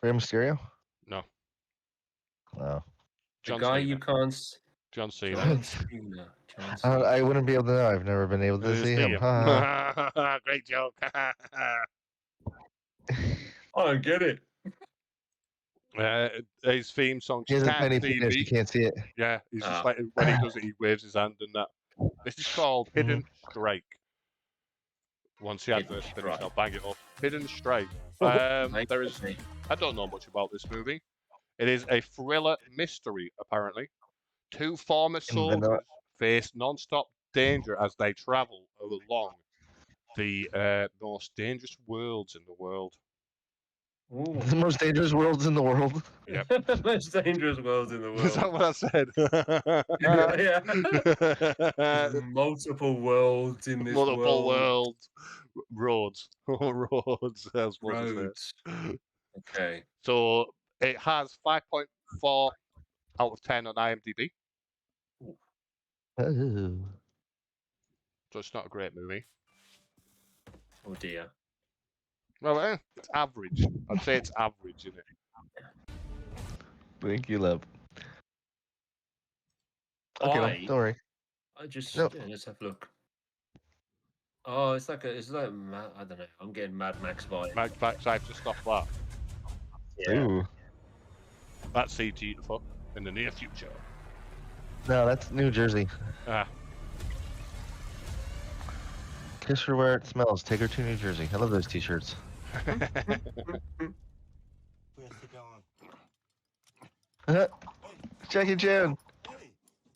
Rey Mysterio. No. Wow. The John guy Cena. you can't. John Cena. John Cena. John Cena. I wouldn't be able to know. I've never been able to see him. Great joke. I don't get it. His theme song. He has a Can't tiny See penis. Me. You can't see it. Yeah, he's just like when he does it, he waves his hand and that. This is called Hidden Strike. Once the advert's finished, I'll bang it up. Hidden Strike. There is. I don't know much about this movie. It is a thriller mystery, apparently. 2 former soldiers face non-stop danger as they travel along the most dangerous worlds in the world. Ooh. The most dangerous worlds in the world. Yep. Most dangerous worlds in the world. Is that what I said? Yeah. Multiple worlds in this Multiple world. worlds. Roads. I was supposed to Roads. say. Okay. So it has 5.4 out of 10 on IMDb. Oh. So it's not a great movie. Oh dear. Well, it's average. I'd say it's average, isn't it? Thank you, love. Okay, well, don't worry. I just No. let's have a look. Oh, it's like I don't know. I'm getting Mad Max vibe. Mad Max, I've just off that. Yeah. Ooh. That's CG to fuck in the near future. No, that's New Jersey. Ah, Kiss her where it smells. Take her to New Jersey. I love those t-shirts. Jackie Chan.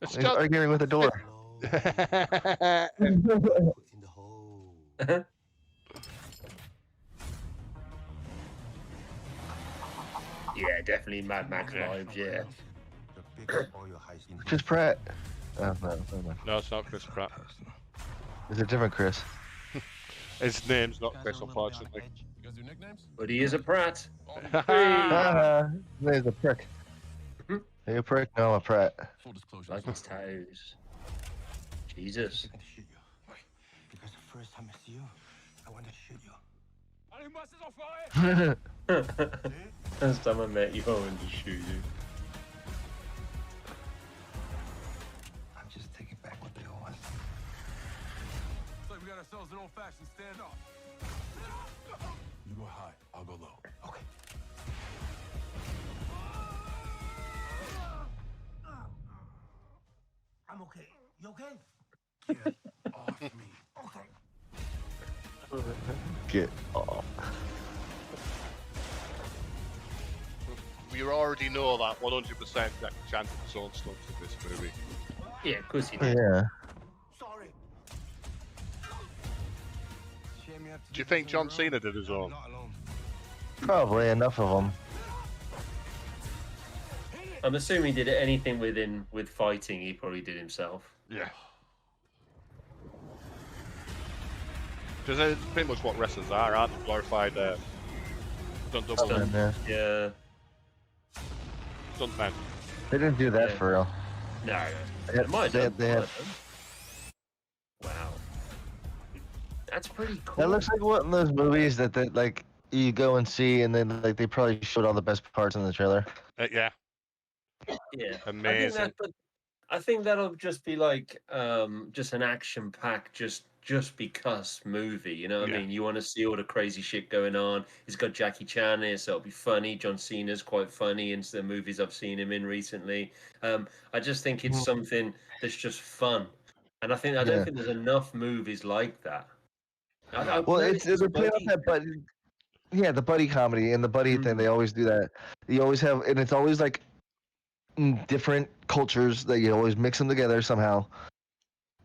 it's He's got, arguing with a door. Yeah, definitely Mad Max vibes. Yeah. Chris Pratt. Oh, no, never mind. no, it's not Chris Pratt. It's a different Chris. His name's not Chris, unfortunately. You guys do nicknames? But he is a Pratt. His name's a prick. Are you a prick? No, I'm a Pratt. Full disclosure. Like his tattoos. Jesus. Because the first time I see you, I want to shoot you. Last time I met you, I wanted to shoot you. I'm just taking back what they owe us. So we got ourselves an old-fashioned standoff. You go high, I'll go low. Okay. I'm okay. You okay? Get off me. Okay. Get off. We already know that 100% Jackie Chan did his own stunts in this movie. Yeah, of course he did. Yeah. Sorry. Do you think John Cena did his own? Probably enough of them. I'm assuming he did anything with fighting, he probably did himself. Yeah. Because it's pretty much what wrestlers are, aren't they? Glorified stuntmen. Yeah. Yeah. Stuntmen. They didn't do that Yeah. for real. No, They- it might they- have they done. have- Wow, that's pretty cool. That looks like one of those movies that like you go and see, and then like they probably showed all the best parts in the trailer. Yeah, Yeah, amazing. I think that'll just be like just an action pack, just because movie. You know what I Yeah. mean? You want to see all the crazy shit going on. It's got Jackie Chan in it, so it'll be funny. John Cena's quite funny in the movies I've seen him in recently. I just think it's something that's just fun, and I don't Yeah. think there's enough movies like that. I've Well, noticed they're this playing off that buddy. Yeah, the buddy comedy and the buddy thing. They always do that. You always have, and it's always like different cultures that you always mix them together somehow.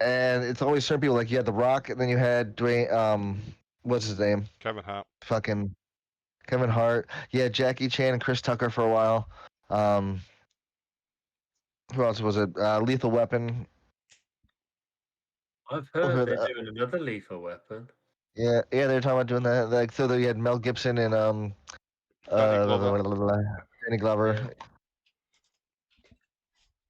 And it's always certain people. Like you had The Rock, and then you had Dwayne. What's his name? Kevin Hart. Fucking Kevin Hart. Yeah, Jackie Chan and Chris Tucker for a while. Who else was it? Lethal Weapon. I've heard they're the- doing another Lethal Weapon. Yeah, they're talking about doing that. Like, so you had Mel Gibson and Danny Glover. Yeah.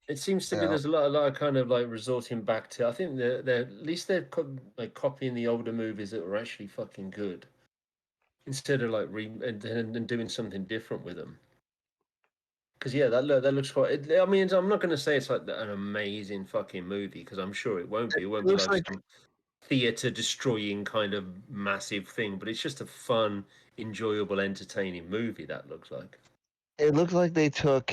It seems to be Yeah. there's a lot of kind of like resorting back to. I think they're at least they're like copying the older movies that were actually fucking good, instead of like and doing something different with them. Because yeah, that looks quite. I mean, I'm not going to say it's like an amazing fucking movie because I'm sure it won't be. It won't be looks like some theater destroying kind of massive thing, but it's just a fun, enjoyable, entertaining movie. That looks like. It looks like they took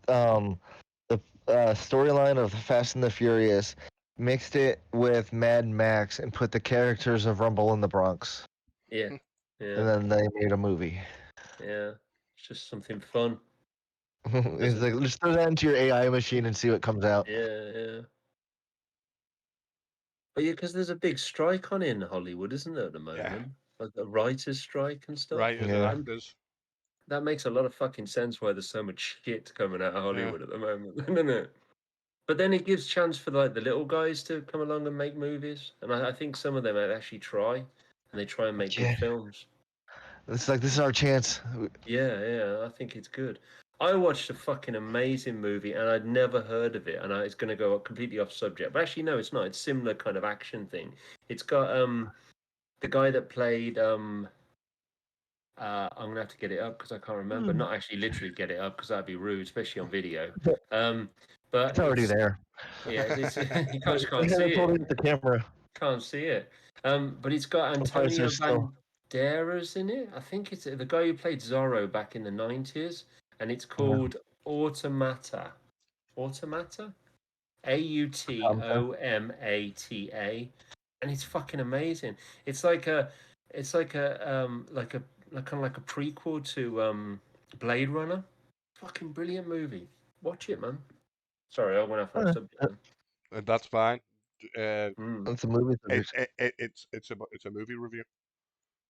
the storyline of Fast and the Furious, mixed it with Mad Max, and put the characters of Rumble in the Bronx. Yeah, yeah, And then they made a movie. yeah. It's just something fun. It's like, just throw that into your AI machine and see what comes out. Yeah, yeah. But yeah, because there's a big strike on in Hollywood, isn't there, at the moment? Like a writers' strike and stuff. Writers and Yeah. actors. That makes a lot of fucking sense why there's so much shit coming out of Hollywood at the moment, doesn't it? But then it gives chance for like the little guys to come along and make movies, and I think some of them actually try, and they try and make Yeah. good films. It's like, this is our chance. Yeah, yeah, I think it's good. I watched a fucking amazing movie, and I'd never heard of it, and it's going to go completely off subject. But actually, no, it's not. It's similar kind of action thing. It's got the guy that played I'm gonna have to get it up because I can't remember. Not actually literally get it up because that'd be rude, especially on video. But It's already there. Yeah, you can't They see have it. the camera. Can't see it. But it's got Sometimes Antonio they're still- Banderas in it. I think it's the guy who played Zorro back in the 90s, and it's called Automata. Automata? Automata. And it's fucking amazing. It's like a kind of like a prequel to Blade Runner. Fucking brilliant movie. Watch it, man. Sorry, I went off on a subject. And that's fine. It's a movie. It's a movie review.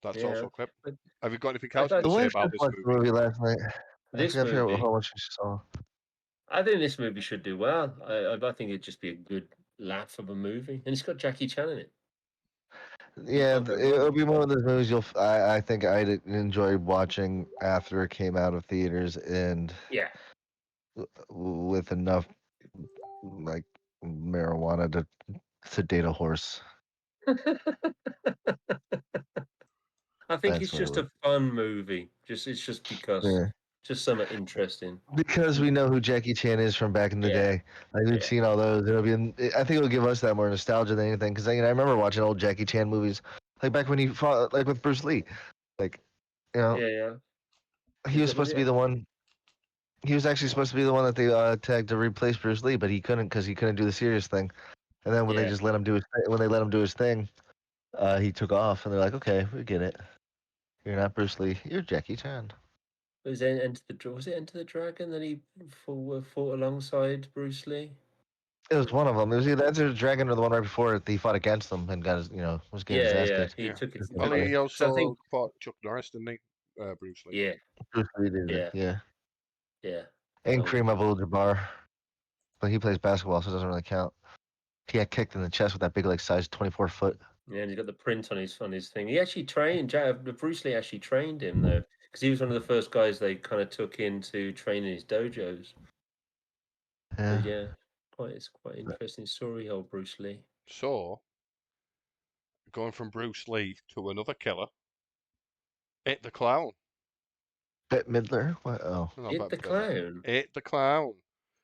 That's Yeah, also a clip. but Have you got anything I else don't- to The say wife about just this watched the movie? movie last night. This I forget movie- how much she saw. I think this movie should do well. I think it'd just be a good laugh of a movie, and it's got Jackie Chan in it. Yeah, Not very it'll well. be one of those movies I think I'd enjoy watching after it came out of theaters and Yeah. with enough like marijuana to sedate a horse. I think That's it's what it just a fun movie. It's just because, Yeah. just something interesting. Because we know who Jackie Chan is from back in the Yeah. day. Like we've seen all those. It'll be. I think it'll give us that more nostalgia than anything. Because I remember watching old Jackie Chan movies, like back when he fought, like with Bruce Lee. Like, you know, Yeah. he was supposed to be the one. He was actually supposed to be the one that they tagged to replace Bruce Lee, but he couldn't because he couldn't do the serious thing. And then when they Yeah. just let him do his thing, he took off, and they're like, "Okay, we get it. You're not Bruce Lee. You're Jackie Chan." Was it Enter the Dragon that he fought alongside Bruce Lee? It was one of them. It was either Enter the Dragon or the one right before it. He fought against them and got his, was getting his ass kicked. He took it. Well, he also I think, fought Chuck Norris, didn't he? Bruce Lee. yeah, Bruce Lee did it, Yeah. And Oh. Kareem Abdul-Jabbar, but he plays basketball, so it doesn't really count. He got kicked in the chest with that big, like, size 24 foot. Yeah, and he's got the print on his thing. He actually trained. Bruce Lee actually trained him though, because he was one of the first guys they kind of took into training his dojos. Yeah. But yeah, It's quite interesting story, old Bruce Lee. So, going from Bruce Lee to another killer, It the Clown. Bette Midler? What? Oh. Not It Bette the Midler. Clown. It the Clown.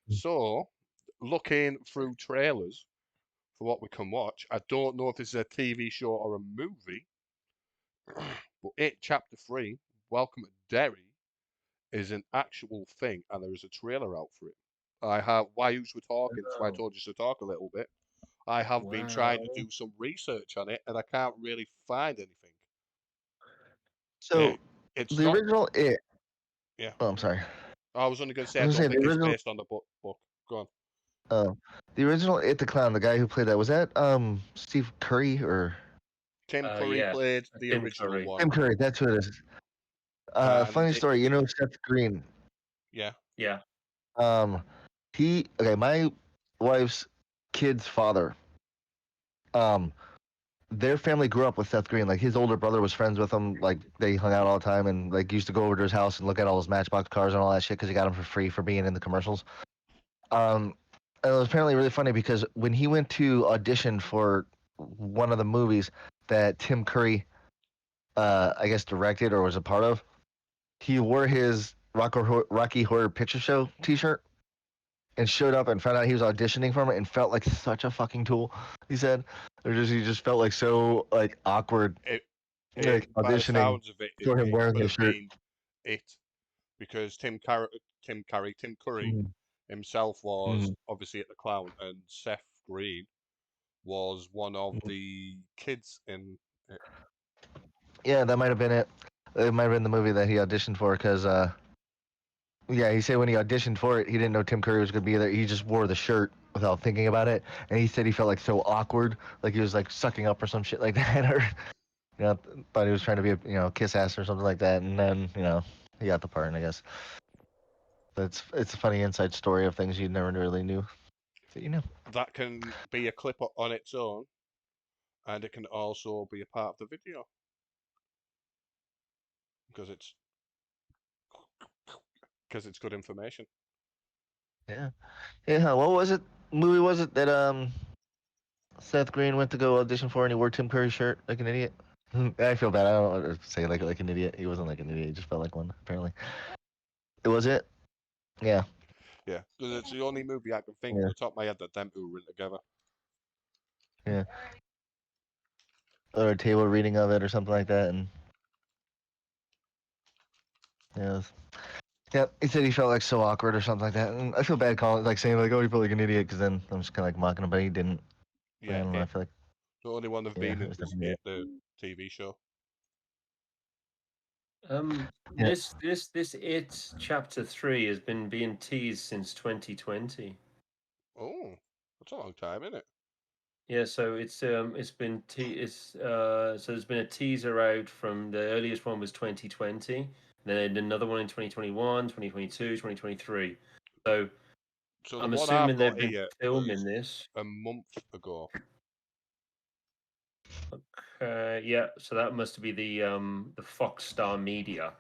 So, looking through trailers for what we can watch, I don't know if this is a TV show or a movie, but It Chapter 3, Welcome to Derry, is an actual thing, and there is a trailer out for it. While you were talking, so I told you to talk a little bit. I have been trying to do some research on it, and I can't really find anything. So It's the not. original It. Yeah. Oh, I'm sorry. I was only going to say I was don't gonna say, think the it's original- based on the book. Go on. The original It the Clown. The guy who played that, was that Steve Curry or Tim Curry yeah, played the Tim original Curry. one. Tim Curry? That's who it is. Funny story. You know Seth Green. Yeah. Yeah. My wife's kid's father. Their family grew up with Seth Green. Like his older brother was friends with him. Like they hung out all the time and like used to go over to his house and look at all his Matchbox cars and all that shit because he got them for free for being in the commercials. And it was apparently really funny because when he went to audition for one of the movies that Tim Curry, I guess directed or was a part of, he wore his Rocky Horror Picture Show T-shirt and showed up and found out he was auditioning for it and felt like such a fucking tool. He said, he just felt like so like awkward, like By the auditioning sounds of it, for him wearing could his have shirt. been It, because Tim Curry himself was obviously at the Clown, and Seth Green was one of the kids in it. Yeah, that might have been it. It might have been the movie that he auditioned for because, yeah, he said when he auditioned for it, he didn't know Tim Curry was going to be there. He just wore the shirt without thinking about it. And he said he felt like so awkward, like he was like sucking up or some shit like that. Or, thought he was trying to be a, kiss ass or something like that. And then, he got the part, I guess. It's a funny inside story of things you never really knew. That That can be a clip on its own, and it can also be a part of the video. Because it's good information. Yeah. Yeah, what was it? Movie was it that Seth Green went to go audition for and he wore Tim Curry's shirt like an idiot? I feel bad. I don't know what to say like an idiot. He wasn't like an idiot. He just felt like one, apparently. It was it? Yeah. Yeah, because it's the only movie I can think Yeah. off the top of my head that them two were in together. Yeah. Or a table reading of it or something like that, and yeah, he said he felt like so awkward or something like that, and I feel bad calling, like saying like, oh, he felt like an idiot, because then I'm just kind of like mocking him, but he didn't. I Yeah, don't know. I feel like the only one they've Yeah, been in it's is definitely the TV show. Yeah. This It Chapter 3 has been being teased since 2020. Oh, that's a long time, isn't it? Yeah, so it's been so there's been a teaser out from the earliest one was 2020, then another one in 2021, 2022, 2023. So So the I'm one assuming I've they've got been here filming was this. a month ago. Yeah, so that must be the Fox Star Media.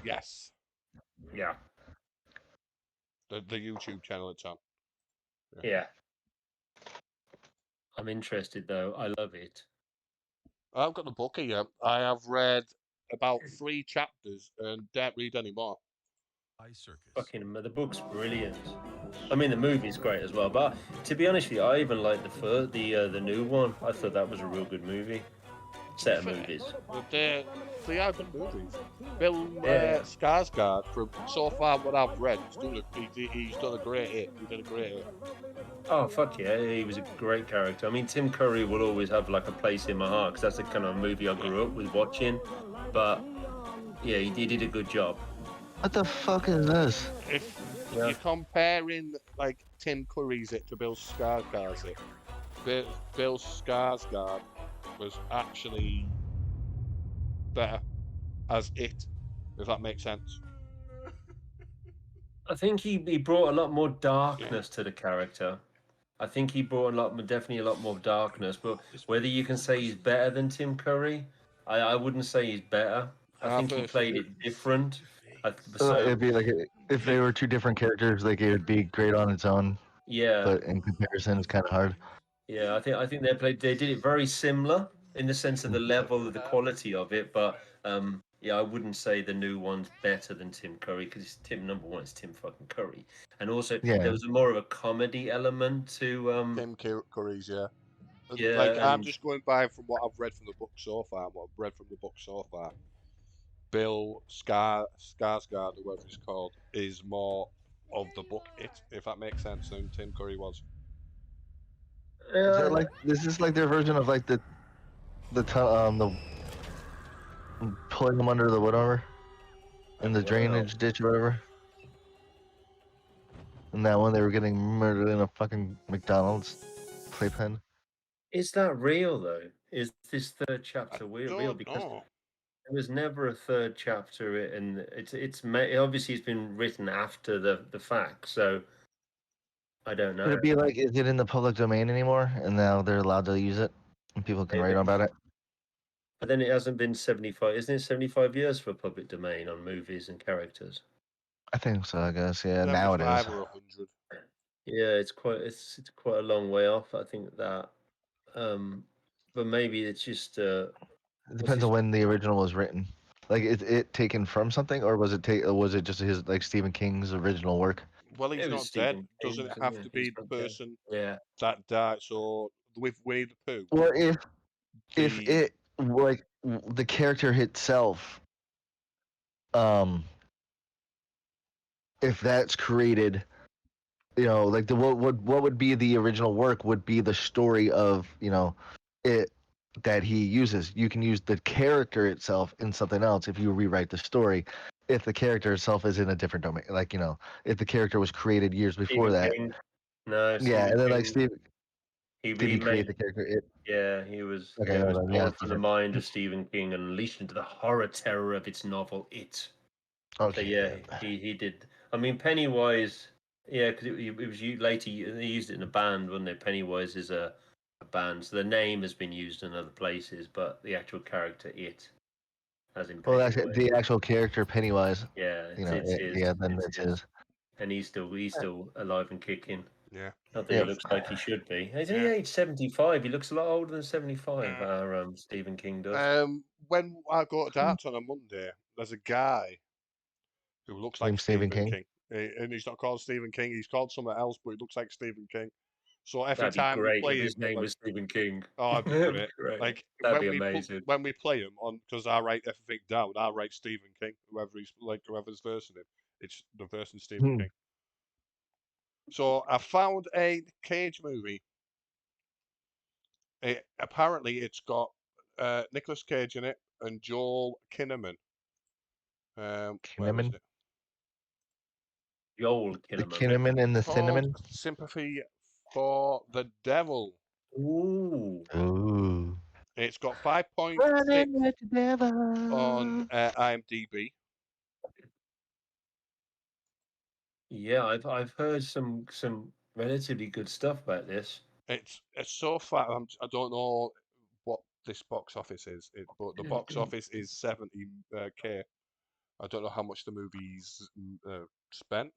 Yes, Yeah. the YouTube channel it's on. Yeah. I'm interested though. I love it. I've got the book here. I have read about 3 chapters and don't read any more. Fucking the book's brilliant. I mean, the movie's great as well. But to be honest with you, I even like the new one. I thought that was a real good movie. Set of movies. They are good movies. Bill Yeah. Skarsgård, from so far what I've read, he's done a great hit. He did a great hit. Oh fuck yeah, he was a great character. I mean, Tim Curry will always have like a place in my heart because that's the kind of movie I grew up with watching. But yeah, he did a good job. What the fuck is this? If you're comparing like Tim Curry's it to Bill Skarsgård's it, Bill Skarsgård was actually better as it, if that makes sense. I think he brought a lot more darkness to the character. I think he brought definitely a lot more darkness. But whether you can say he's better than Tim Curry, I wouldn't say he's better. I think he played it different. It'd be like if they were two different characters, like it would be great on its own. Yeah, but in comparison, it's kind of hard. yeah. I think they did it very similar in the sense of the level of the quality of it, but yeah, I wouldn't say the new one's better than Tim Curry because Tim number one is Tim fucking Curry, and also Yeah. there was more of a comedy element to Tim Curry's, yeah. And, yeah, like I'm and just going by from what I've read from the book so far. And what I've read from the book so far, Bill Skarsgård, or whatever he's called, is more of the book It, if that makes sense, than Tim Curry was. Is that like is this like their version of like the pulling them under the whatever in the drainage ditch or whatever? And that one they were getting murdered in a fucking McDonald's playpen. is that real though? Is this third chapter real? Don't Because know. there was never a third chapter, and obviously it's been written after the fact, so I don't Could know. it be like is it in the public domain anymore and now they're allowed to use it and people can write Maybe. about it? But then it hasn't been 75, isn't it 75 years for public domain on movies and characters? I think so, I guess. Yeah, now it is. 75 or 100. Yeah, it's quite a long way off. I think that, but maybe it's just It depends on when the original was written. Like, is it taken from something, or was it just his like Stephen King's original work? Well, he's It was not Stephen dead. King, Doesn't it isn't have it? to be He's the not dead. person Yeah. that died? So with Winnie the Pooh, Or if the- it like the character itself, if that's created, you know, like the what would be the original work would be the story of, you know, it that he uses. You can use the character itself in something else if you rewrite the story. If the character itself is in a different domain, like, you know, if the character was created years before Stephen that. King. No, Yeah, Stephen and then King, like Steve, he did he create made the character? It yeah, he was Okay, yeah, it well was then, born yeah, it's from the different. mind of Stephen King and unleashed into the horror terror of its novel It. So Okay. yeah, he did. I mean, Pennywise, yeah, because it was later they used it in a band, wasn't it? Pennywise is a band, so the name has been used in other places, but the actual character It, as in Well, Pennywise. that's the actual character Pennywise. Yeah, You know, yeah, then it's his. and he's still alive and kicking. yeah. Not that he looks like he should be. Isn't he age 75? He looks a lot older than 75. Our Stephen King does. When I go to darts on a Monday, there's a guy who looks like Named Stephen Stephen King? King. And he's not called Stephen King. He's called something else, but he looks like Stephen King. So every That'd be time we great play if him, his name was Stephen King. oh, I'd be great. Great. Like That'd when be we amazing. when we play him on, because I write everything down, I write Stephen King. Whoever's versing him, it's the version Stephen King. So I found a Cage movie. Apparently, it's got Nicolas Cage in it and Joel Kinnaman. Where is Kinnaman? it? Joel The Kinnaman. Kinnaman and the Called Cinnamon. Sympathy for the Devil. Ooh. Ooh. It's got 5.6 Running with the devil. on IMDb. Yeah, I've heard some relatively good stuff about this. It's so far. I don't know what this box office is, but the box office is 70K. I don't know how much the movie's spent.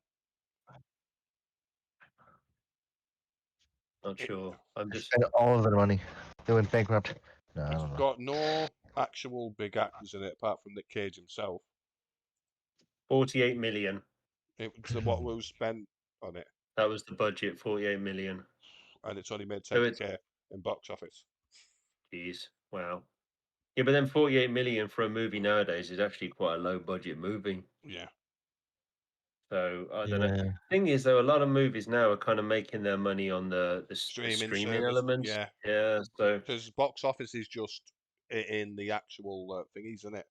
Not sure. I'm just Spent all of their money. They went bankrupt. No, I It's don't know. got no actual big actors in it apart from Nick Cage himself. 48 million. It's what was spent on it, That was the budget, 48 million. and it's only made So it's- 10K in box office. Jeez, wow. Yeah, but then 48 million for a movie nowadays is actually quite a low budget movie. Yeah. So I don't know. Yeah. Thing is, though, a lot of movies now are kind of making their money on the Streaming streaming service, elements. yeah. Yeah. So Because box office is just in the actual thingies, isn't it?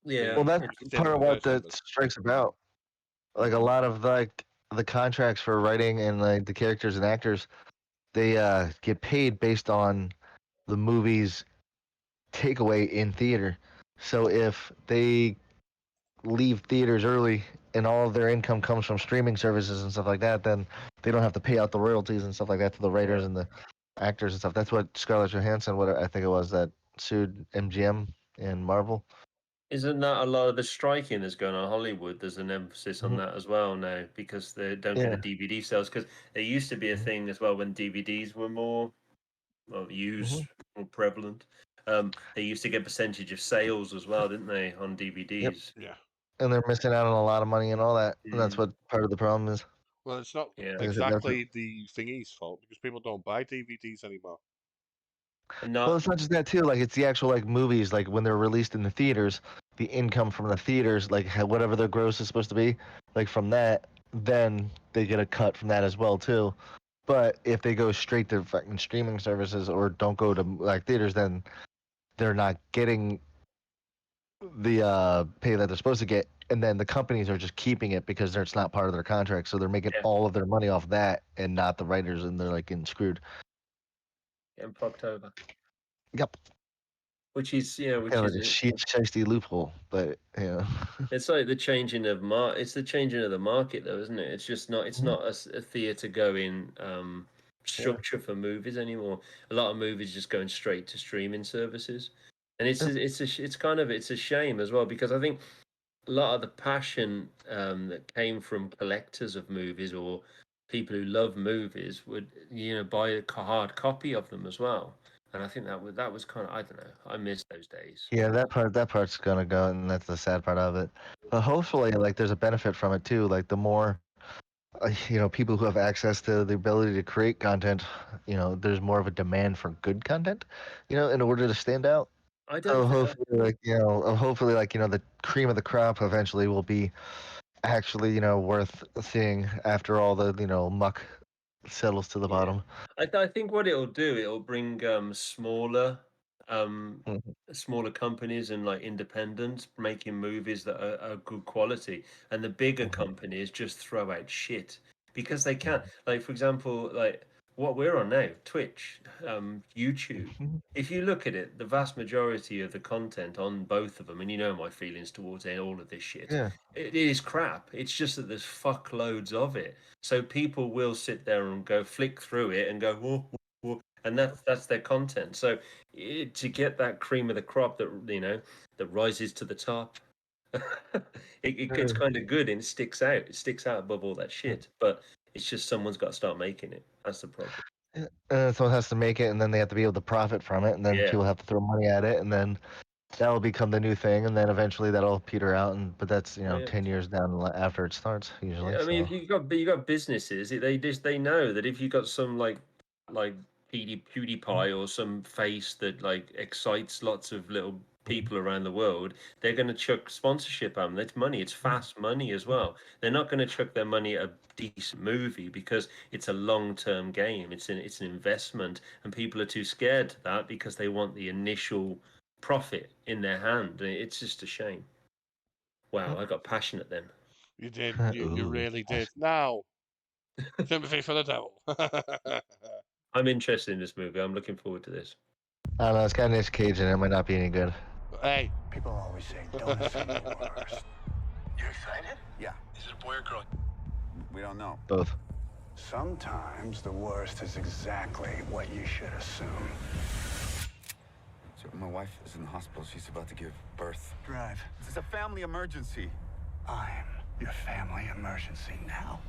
yeah. Well, that's it's part of in what the the numbers. strike's about. Like a lot of like the contracts for writing and like the characters and actors, they get paid based on the movie's takeaway in theater. So if they leave theaters early and all of their income comes from streaming services and stuff like that, then they don't have to pay out the royalties and stuff like that to the writers and the actors and stuff. That's what Scarlett Johansson, what I think it was, that sued MGM and Marvel Isn't that a lot of the striking that's going on in Hollywood? There's an emphasis on that as well now because they don't get the DVD sales. Because there used to be a thing as well when DVDs were more used, more prevalent. They used to get percentage of sales as well, didn't they, on DVDs? Yeah. And they're missing out on a lot of money and all that. And that's Mm. what part of the problem is. Well, it's not Yeah. Like I said, that's exactly the thingy's fault because people don't buy DVDs anymore. And Well, not it's not just that too. Like it's the actual like movies. Like when they're released in the theaters, the income from the theaters, like whatever their gross is supposed to be, like from that, then they get a cut from that as well too. But if they go straight to fucking streaming services or don't go to like theaters, then they're not getting the pay that they're supposed to get, and then the companies are just keeping it because it's not part of their contract, so they're making all of their money off that and not the writers, and they're like getting screwed. getting fucked over. Yep. Which is which Kind of is like a shiesty loophole, but it's like the changing of it's the changing of the market though, isn't it? It's just not a theatre going structure for movies anymore. A lot of movies just going straight to streaming services, and it's a shame as well because I think a lot of the passion that came from collectors of movies or people who love movies would buy a hard copy of them as well. And I think that was kind of, I don't know, I miss those days. yeah, that part's gonna go, and that's the sad part of it. But hopefully, like, there's a benefit from it too. Like, the more people who have access to the ability to create content, there's more of a demand for good content, in order to stand out. I So don't hopefully, the cream of the crop eventually will be actually, worth seeing after all the, muck settles to the bottom. I think what it'll do, it'll bring smaller smaller companies and like independents making movies that are good quality, and the bigger companies just throw out shit because they can. Like, for example, like what we're on now, Twitch, YouTube. If you look at it, the vast majority of the content on both of them, and my feelings towards all of this shit, Yeah. it is crap. It's just that there's fuckloads of it. So people will sit there and go flick through it and go, whoa, whoa, and that's their content. So to get that cream of the crop that that rises to the top, it gets kind of good and it sticks out. It sticks out above all that shit. But it's just someone's got to start making it. That's the problem. Someone has to make it, and then they have to be able to profit from it, and then Yeah. people have to throw money at it, and then that'll become the new thing, and then eventually that'll peter out. But that's 10 years down after it starts usually. Yeah, I mean, so. if you got businesses, they know that if you got some like PewDiePie or some face that like excites lots of little people around the world, they're going to chuck sponsorship at them. That's money. It's fast money as well. They're not going to chuck their money at a decent movie because it's a long-term game. It's an investment, and people are too scared to that because they want the initial profit in their hand. It's just a shame. Wow, I got passionate then. You did. You really did. Now, sympathy for the devil. I'm interested in this movie. I'm looking forward to this. I don't know. It's got Nick Cage in it. It might not be any good. Hey. People always say, don't assume the worst. You excited? Yeah. Is it a boy or girl? We don't know. Both. Sometimes the worst is exactly what you should assume. So my wife is in the hospital. She's about to give birth. Drive. This is a family emergency. I'm your family emergency now.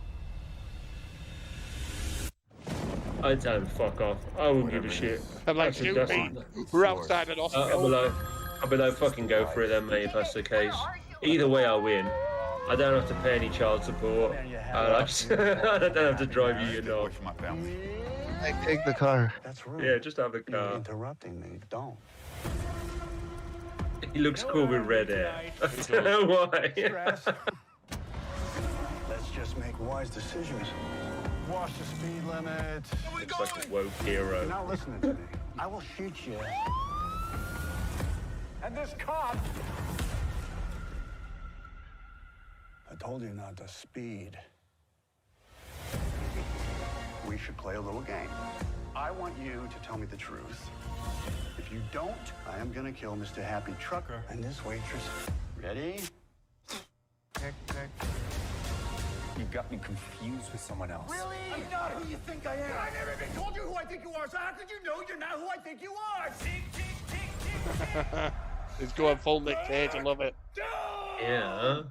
I don't fuck off. I wouldn't give a shit. I'm like, That's a shoot definite- me. We're outside an hospital. I'll be like, fucking go for it then, mate, if that's the case. Either way, I'll win. I don't have to pay any child support. I don't have to drive you, Take the car. That's rude. Yeah, just have the You're car. interrupting me. Don't. He looks cool with red hair. I don't know why. Stress. Let's just make wise decisions. Watch the speed limit. Looks like a woke hero. You're not listening to me. I will shoot you. And this cop. I told you not to speed. We should play a little game. I want you to tell me the truth. If you don't, I am gonna kill Mr. Happy Trucker and this waitress. Ready? Tick, tick. You got me confused with someone else. Really? I'm not who you think I am. I never even told you who I think you are, so how could you know you're not who I think you are? Tick, tick, tick, tick, tick. He's going full Nick Cage. I love it. Yeah.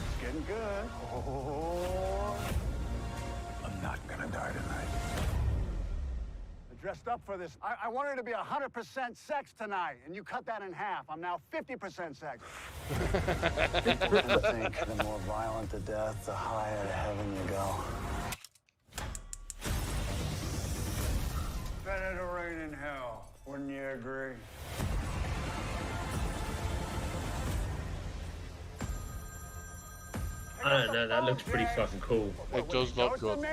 It's getting good. Oh. I'm not gonna die tonight. I dressed up for this. I wanted to be 100% sex tonight, and you cut that in half. I'm now 50% sex. I think the more violent the death, the higher to heaven you go. Better to rain in hell. Wouldn't you agree? I don't know. That looks pretty fucking cool. It does look good. Me?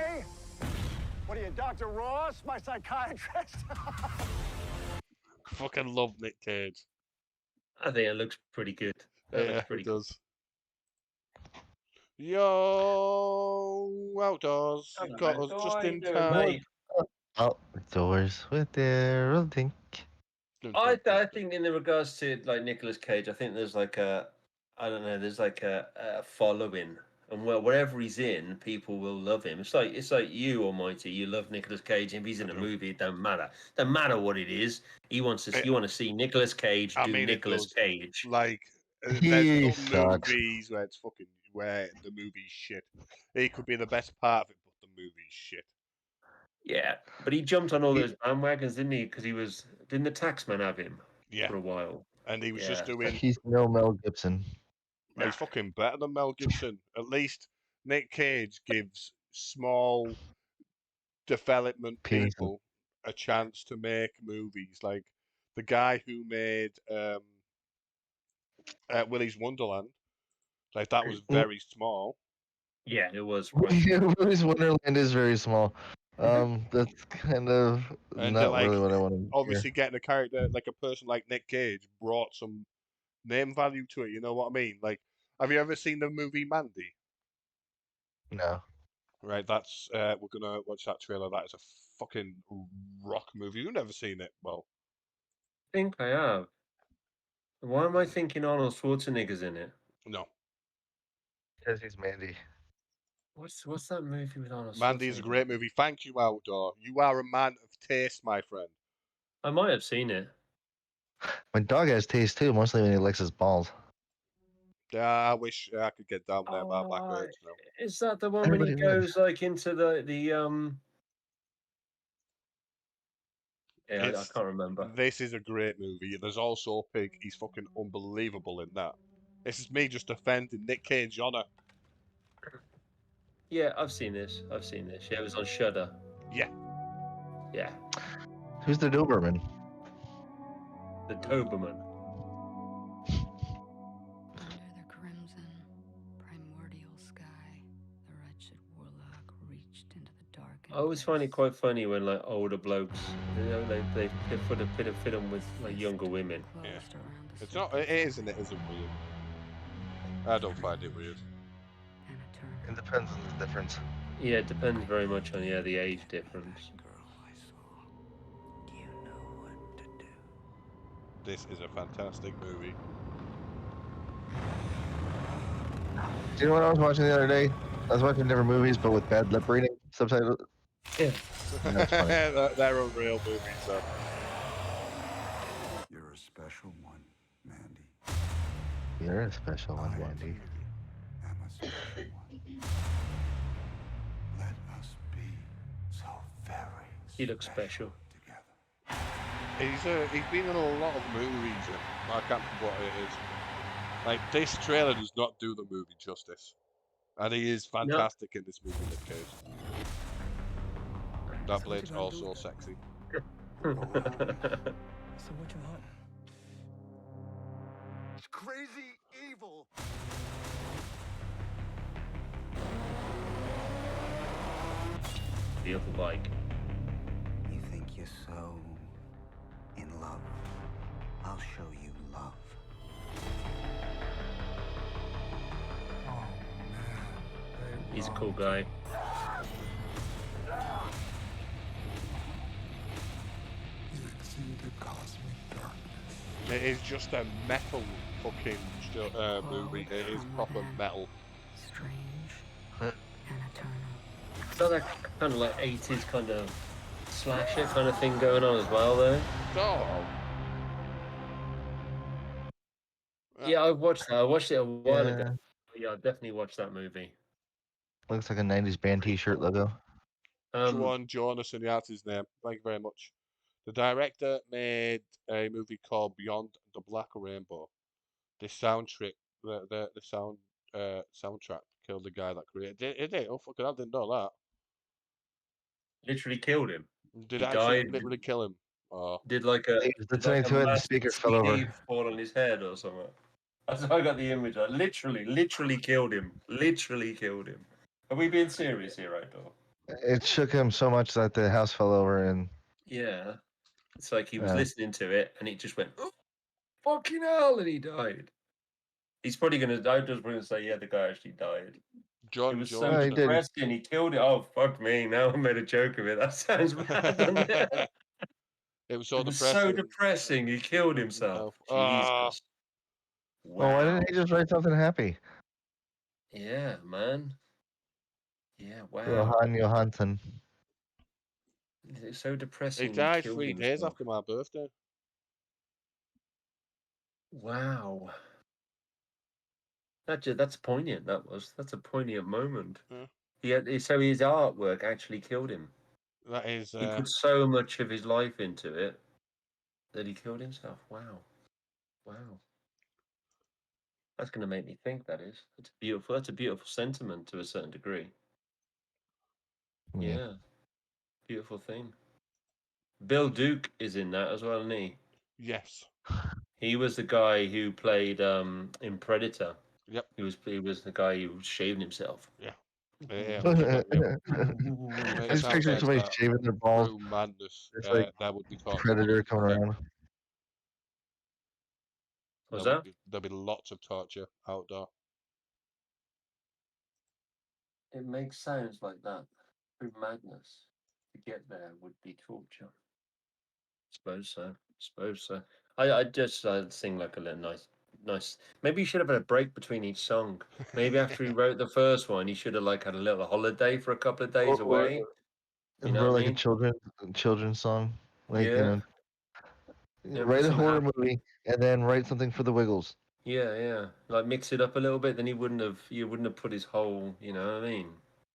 What are you, Dr. Ross, my psychiatrist? Fucking love Nick Cage. I think it looks pretty good. That Yeah, looks pretty it does. Yo, outdoors. You got us just in time. Mate. Outdoors with Daryl Dink. I think in regards to like Nicolas Cage, I think there's like a, I don't know, there's like a following, and wherever he's in, people will love him. It's like you, Almighty. You love Nicolas Cage, and if he's in a movie, it don't matter. Don't matter what it is. You want to see Nicolas Cage do Nicolas Cage. Like He there's some sucks. movies where it's fucking where the movie's shit. He could be the best part of it, but the movie's shit. Yeah, but he jumped on all those bandwagons, didn't he? Because didn't the Taxman have him for a while? And he was just doing. He's no Mel Gibson. He's fucking better than Mel Gibson. At least Nick Cage gives small development people a chance to make movies. Like the guy who made Willy's Wonderland. Like that was very small. Yeah, it was. Willy's Wonderland is very small. That's kind of And not like, really what I want to hear. obviously, getting a character like a person like Nick Cage brought some name value to it. You know what I mean? Like, have you ever seen the movie Mandy? No. Right, that's we're gonna watch that trailer. That is a fucking rock movie. You've never seen it? Well, I think I have. Why am I thinking Arnold Schwarzenegger's in it? no. Because he's Mandy. What's that movie with Arnold Schwarzenegger? Mandy is a great movie. Thank you, Outdoor. You are a man of taste, my friend. I might have seen it. My dog has taste too, mostly when he licks his balls. Yeah, I wish I could get down there by Black Birds now. Is that the one when he Everybody goes like into the Yeah, I can't remember. This is a great movie. There's also Pig. He's fucking unbelievable in that. This is me just defending Nick Cage honor. Yeah, I've seen this. Yeah, it was on Shudder. Yeah. Yeah. Who's the Doberman? The Doberman. Under the crimson, primordial sky, the wretched warlock reached into the dark. I always find it quite funny when like older blokes, you know, they fit them with like younger women. Yeah. It's not. It is and it isn't weird. I don't find it weird. It depends on the difference. Yeah, it depends very much on the age difference. This is a fantastic movie. Do you know what I was watching the other day? I was watching different movies, but with bad lip reading subtitles. Yeah. That's funny. They're unreal movies, so. You're a special one, Mandy. You're a special one, Mandy. I'm a special one. Let us be so very He looks special. He's been in a lot of movies. And I can't remember what it is. Like this trailer does not do the movie justice, and he is fantastic in this movie. Nick Cage. That blade's also sexy. So what you want? It's crazy evil. Beautiful bike. You think you're so in love? I'll show you love. He's a cool guy. It is just a metal fucking movie. It is proper metal. Strange and eternal. got that kind of like 80s kind of slasher kind of thing going on as well, though. Oh. Yeah, I watched that. I watched it a while Yeah. ago. Yeah, I definitely watched that movie. Looks like a 90s band t-shirt logo. Juan Jonas and the artist's name. Thank you very much. The director made a movie called Beyond the Black Rainbow. The soundtrack, the soundtrack killed the guy that created it. Did it? Oh fucking! I didn't know that. Literally killed him. Did He it actually died. literally kill him? Oh. Did like a Listening to it, and the massive speaker fell over. CD fall on his head or something. That's how I got the image. I literally killed him. Literally killed him. Are we being serious here, right, Bill? It shook him so much that the house fell over, and Yeah. It's like he was Yeah. listening to it and it just went, oh, fucking hell, and he died. He's probably going to die. Just going to say, yeah, the guy actually died. John It was so Jonas. he did. depressing. He killed it. Oh, fuck me. Now I made a joke of it. That sounds bad, doesn't it? It was so It was depressing. so depressing. He killed himself. Ah. Jesus. well, why didn't he just write something happy? Yeah, man. Yeah, wow. Johan Johansson. It's so depressing. He died killed 3 days himself. after my birthday. Wow. That's poignant. That's a poignant moment. Yeah. So his artwork actually killed him. That is. He put so much of his life into it that he killed himself. Wow. Wow. That's going to make me think. That is. It's beautiful. That's a beautiful sentiment to a certain degree. Yeah. Beautiful thing. Bill Duke is in that as well, isn't he? Yes. He was the guy who played in Predator. Yep. He was the guy who was shaving himself. Yeah. Yeah. I just picture somebody shaving their balls. True madness. It's like that would be called Predator coming around. What's there'll that? be lots of torture outdoor. It makes sounds like that. Through madness. To get there would be torture. Suppose so. I just sing like a little nice. Maybe he should have had a break between each song. Maybe after he wrote the first one, he should have like had a little holiday for a couple of days away. And wrote like a children's song, like Yeah. write a some horror happy- movie and then write something for the Wiggles. Yeah. Like mix it up a little bit. Then you wouldn't have put his whole, you know what I mean?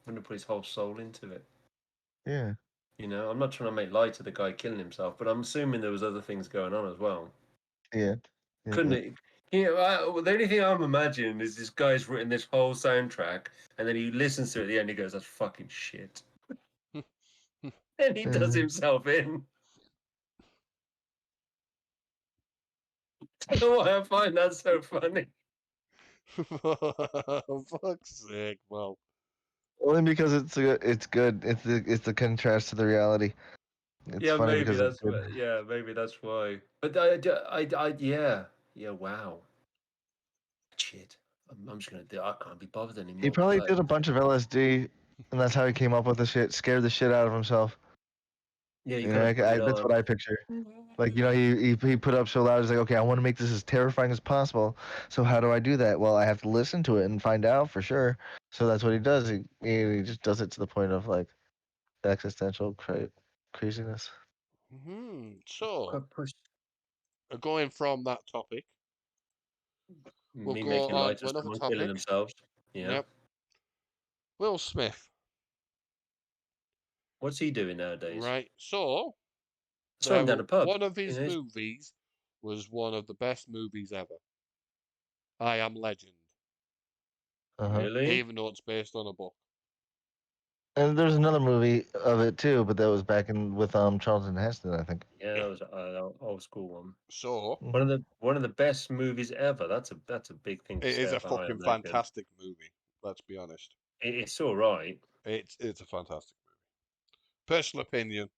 Wouldn't have put his whole soul into it. Yeah. You know, I'm not trying to make light of the guy killing himself, but I'm assuming there was other things going on as well. Yeah. Couldn't it? You know, the only thing I'm imagining is this guy's written this whole soundtrack, and then he listens to it at the end. He goes, "That's fucking shit," and he does himself in. I don't know why I find that so funny. For fuck's sake, well. Only because it's good. It's the contrast to the reality. It's Yeah, funny maybe because that's it's good. why. Yeah, maybe that's why. But yeah. Wow. Shit. I'm just gonna do. I can't be bothered anymore. He probably Like, did a bunch of LSD, and that's how he came up with the shit. Scared the shit out of himself. Yeah, You know, that's what I picture. Like, you know, he put up so loud. He's like, okay, I want to make this as terrifying as possible. So how do I do that? Well, I have to listen to it and find out for sure. So that's what he does. He just does it to the point of like existential craziness. So, going from that topic, we'll me go making on light to of another someone topic. killing themselves. Yeah. Yep. Will Smith. What's he doing nowadays? Right. So, Saw him down a pub. one of his You know, movies was one of the best movies ever. I Am Legend. Really? Even though it's based on a book. And there's another movie of it too, but that was back in with Charlton Heston, I think. Yeah, that was an old school one. So one of the best movies ever. That's a big thing. To it say is a about I Am fucking Legend. fantastic movie. Let's be honest. It's all right. It's a fantastic movie. Personal opinion.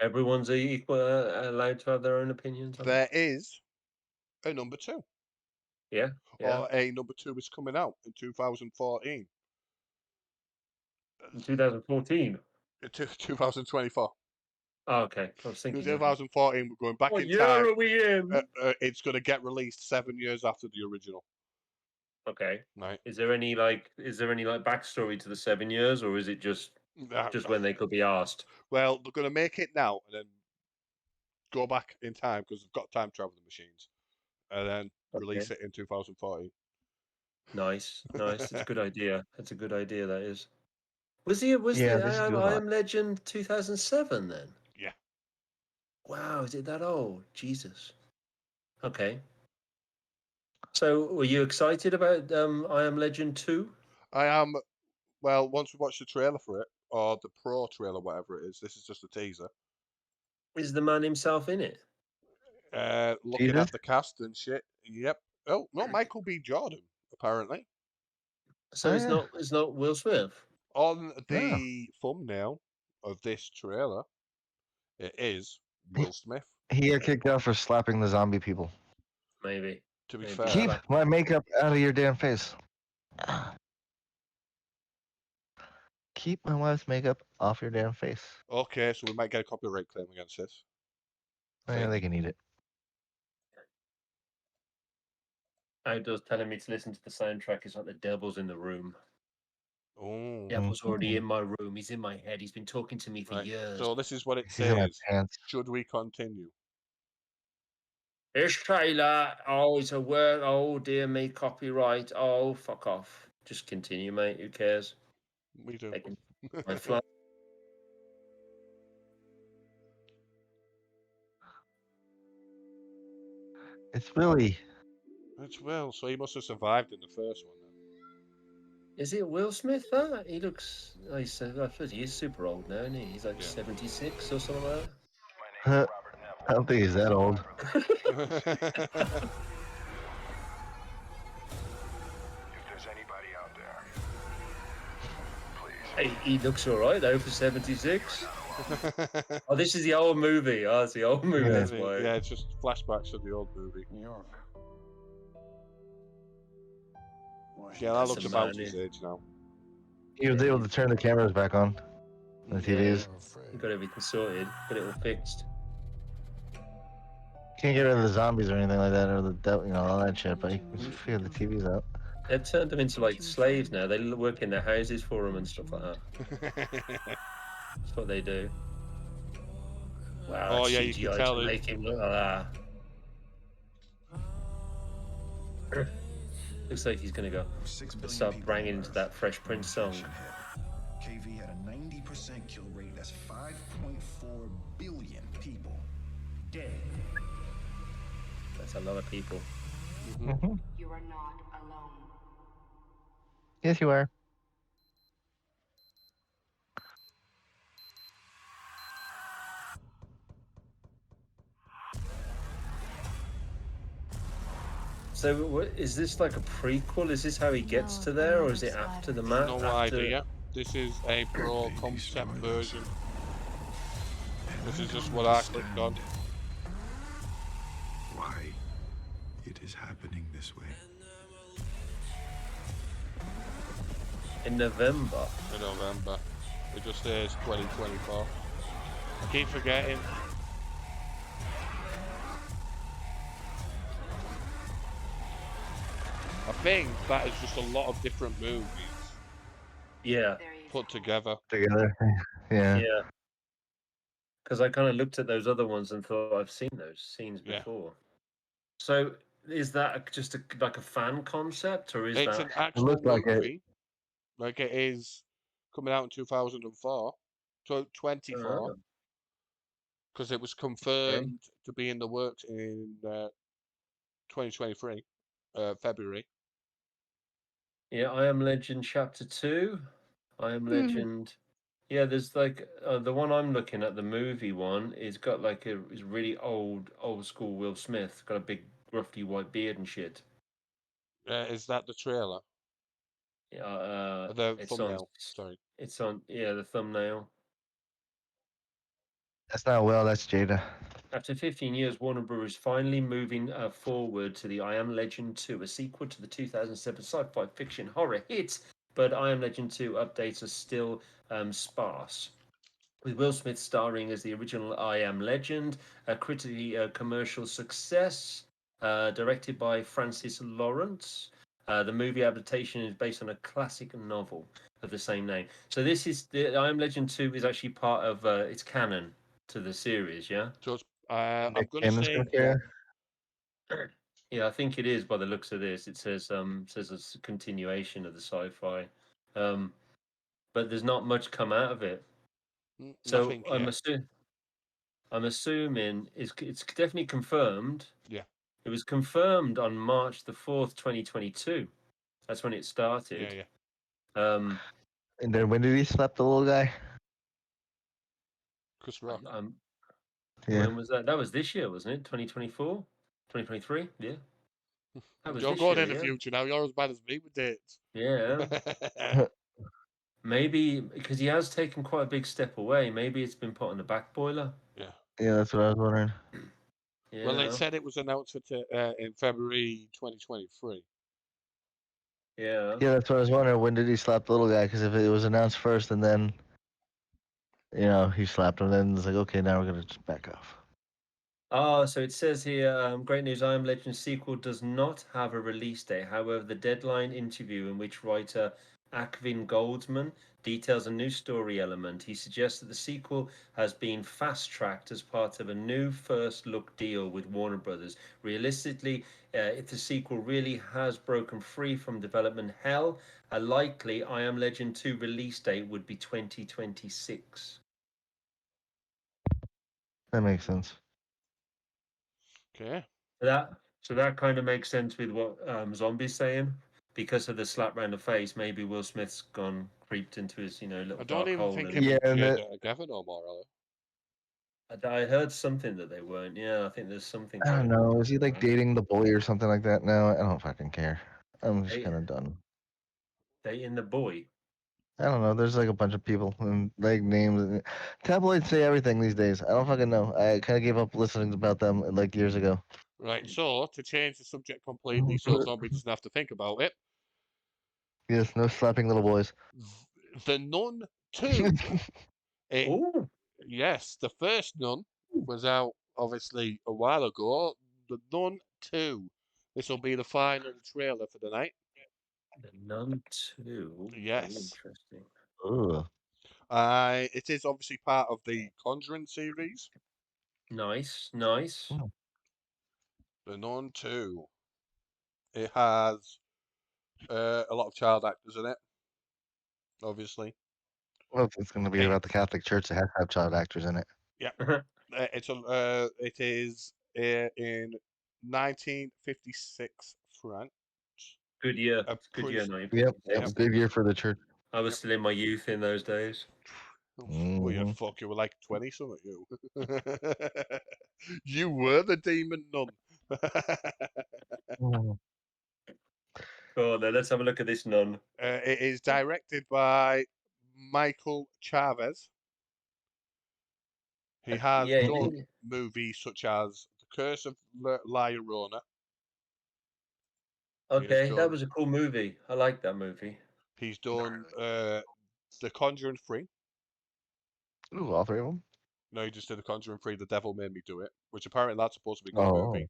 Everyone's equal, allowed to have their own opinions. There is a number 2. Yeah. Or a number 2 is coming out in 2014. 2014. 2024. Oh, okay. I was thinking. 2014. We're going back in year time. are we in? It's going to get released 7 years after the original. Okay. Right. Is there any backstory to the 7 years, or is it just when they could be asked? Well, they're going to make it now and then go back in time because they've got time traveling machines, and then release it in 2040. Nice. That's a good idea. That's a good idea. That is. Was the Yeah, they should do a I lot. Am Legend 2007 then? Yeah. Wow, is it that old? Jesus. Okay. So, were you excited about I Am Legend 2? I am. Well, once we watch the trailer for it, or the pro trailer, whatever it is, this is just a teaser. Is the man himself in it? Looking Jesus? at the cast and shit. Yep. Oh no, Michael B. Jordan apparently So it's not Will Smith. on the thumbnail of this trailer. It is Will Smith. He got kicked out for slapping the zombie people. Maybe. To be Maybe. fair, Keep my makeup out of your damn face. Keep my wife's makeup off your damn face. okay, so we might get a copyright claim against this. Yeah, they can eat it. Outdoors telling me to listen to the soundtrack. It's like the devil's in the room. Oh. The devil's already in my room. He's in my head. He's been talking to me for years. So this is what it He's in my says. pants. Should we continue? This trailer, it's a word. Oh dear me, copyright. Oh, fuck off. Just continue, mate. Who cares? We do. They can- my fly- It's Willie. It's Will, so he must have survived in the first one then. Is it Will Smith? That he looks. I suppose he is super old now, isn't he? He's like 76 or something like that. I don't think he's that old. Hey, he looks all right though for 76. Oh, this is the old movie. Oh, it's the old movie. That's why. Yeah, it's just flashbacks of the old movie. New York. Yeah, that That's looks a about man, his age now. He was able to turn the cameras back on. The TVs. You got everything sorted, got it all fixed. Can't get rid of the zombies or anything like that, or the all that shit. But you can figure the TVs out. They've turned them into like slaves now. They work in their houses for them and stuff like that. That's what they do. Wow. Oh, that's yeah, you CGI can tell to it- make him look like that. Looks like he's gonna go. Let's start banging into that Fresh Prince song. KV had a 90% kill rate. That's 5.4 billion people dead. That's a lot of people. You are not alone. Yes, you are. So, is this like a prequel? Is this how he gets to there, or is it after the map? No idea. This is a pro concept version. This is just what I clicked on. Why it is happening this way? In November. In November. It just says 2024. I keep forgetting. I think that is just a lot of different movies Yeah. put together. Together. Yeah. Yeah. Because I kind of looked at those other ones and thought I've seen those scenes Yeah. before. So is that just like a fan concept, or is It's that an actual looked like it. movie. Like it is coming out in 2004. 24. Because it was confirmed to be in the works in 2023, February. Yeah, I Am Legend Chapter 2. I Am Legend. Yeah, there's like the one I'm looking at, the movie one, is got like is really old school Will Smith, got a big gruffy white beard and shit. Is that the trailer? Yeah, The it's thumbnail. on. Sorry. It's on. Yeah, the thumbnail. That's not Will. That's Jada. After 15 years, Warner Bros. Finally moving forward to the I Am Legend 2, a sequel to the 2007 sci-fi fiction horror hit. But I Am Legend 2 updates are still sparse. With Will Smith starring as the original I Am Legend, a critically commercial success, directed by Francis Lawrence. The movie adaptation is based on a classic novel of the same name. So this is the I Am Legend 2 is actually part of it's canon to the series, yeah. So it's, I'm Nick going to Cannon's say gonna yeah. care? Yeah, I think it is by the looks of this. It says it's a continuation of the sci-fi, but there's not much come out of it. So Nothing yet. I'm assuming it's definitely confirmed. Yeah. It was confirmed on March the 4th, 2022. That's when it started. Yeah, And then when did he slap the little guy? Chris Rock. Yeah. When was that? That was this year, wasn't it? 2024? 2023? Yeah. That was You're this going year, in the yeah. future now. You're as bad as me with dates. Yeah. Maybe because he has taken quite a big step away. Maybe it's been put on the back boiler. Yeah. Yeah, that's what I was wondering. Yeah. Well, they said it was announced in February 2023. Yeah. Yeah, that's what I was wondering. When did he slap the little guy? Because if it was announced first and then, he slapped him, then it's like, okay, now we're gonna just back off. Oh, so it says here, great news, I Am Legend sequel does not have a release date. However, the Deadline interview in which writer Akvin Goldsman details a new story element. He suggests that the sequel has been fast-tracked as part of a new first-look deal with Warner Brothers. Realistically, if the sequel really has broken free from development hell, a likely I Am Legend 2 release date would be 2026. That makes sense. Okay. So that kind of makes sense with what Zombie's saying. Because of the slap round the face, maybe Will Smith's gone creeped into his, little I don't dark even hole. think and- him and Yeah, and Jada are together no more, are they? I heard something that they weren't. Yeah, I think there's something. I don't going on. know. Is he like dating the boy or something like that now? I don't fucking care. I'm just Hey. kind of done. Dating the boy. I don't know. There's like a bunch of people and like names. Tabloids say everything these days. I don't fucking know. I kind of gave up listening about them like years ago. Right, so to change the subject completely so Zombie doesn't have to think about it, Yes, no slapping little boys. The Nun 2. Oh, Yes, the first Nun was out obviously a while ago. The Nun 2. This will be the final trailer for the night. The Nun 2. Yes. Interesting. Ugh. It is obviously part of the Conjuring series. Nice, nice. The Nun 2. It has a lot of child actors in it, obviously. Well, if it's going to be about the Catholic Church, it has to have child actors in it. Yeah. It is in 1956 France. Good year. A Good year, priest- 1956. Yep. Good year for the church. I was still in my youth in those days. Well, you fuck, you were like 20 something, you. You were the demon nun. Go on then, let's have a look at this Nun. It is directed by Michael Chavez. He has Yeah, he done did. movies such as The Curse of La Llorona. Okay, that done- was a cool movie. I like that movie. He's done The Conjuring 3. Ooh, all three of them? No, he just did The Conjuring 3, The Devil Made Me Do It, which apparently that's supposed to be a good Oh. movie.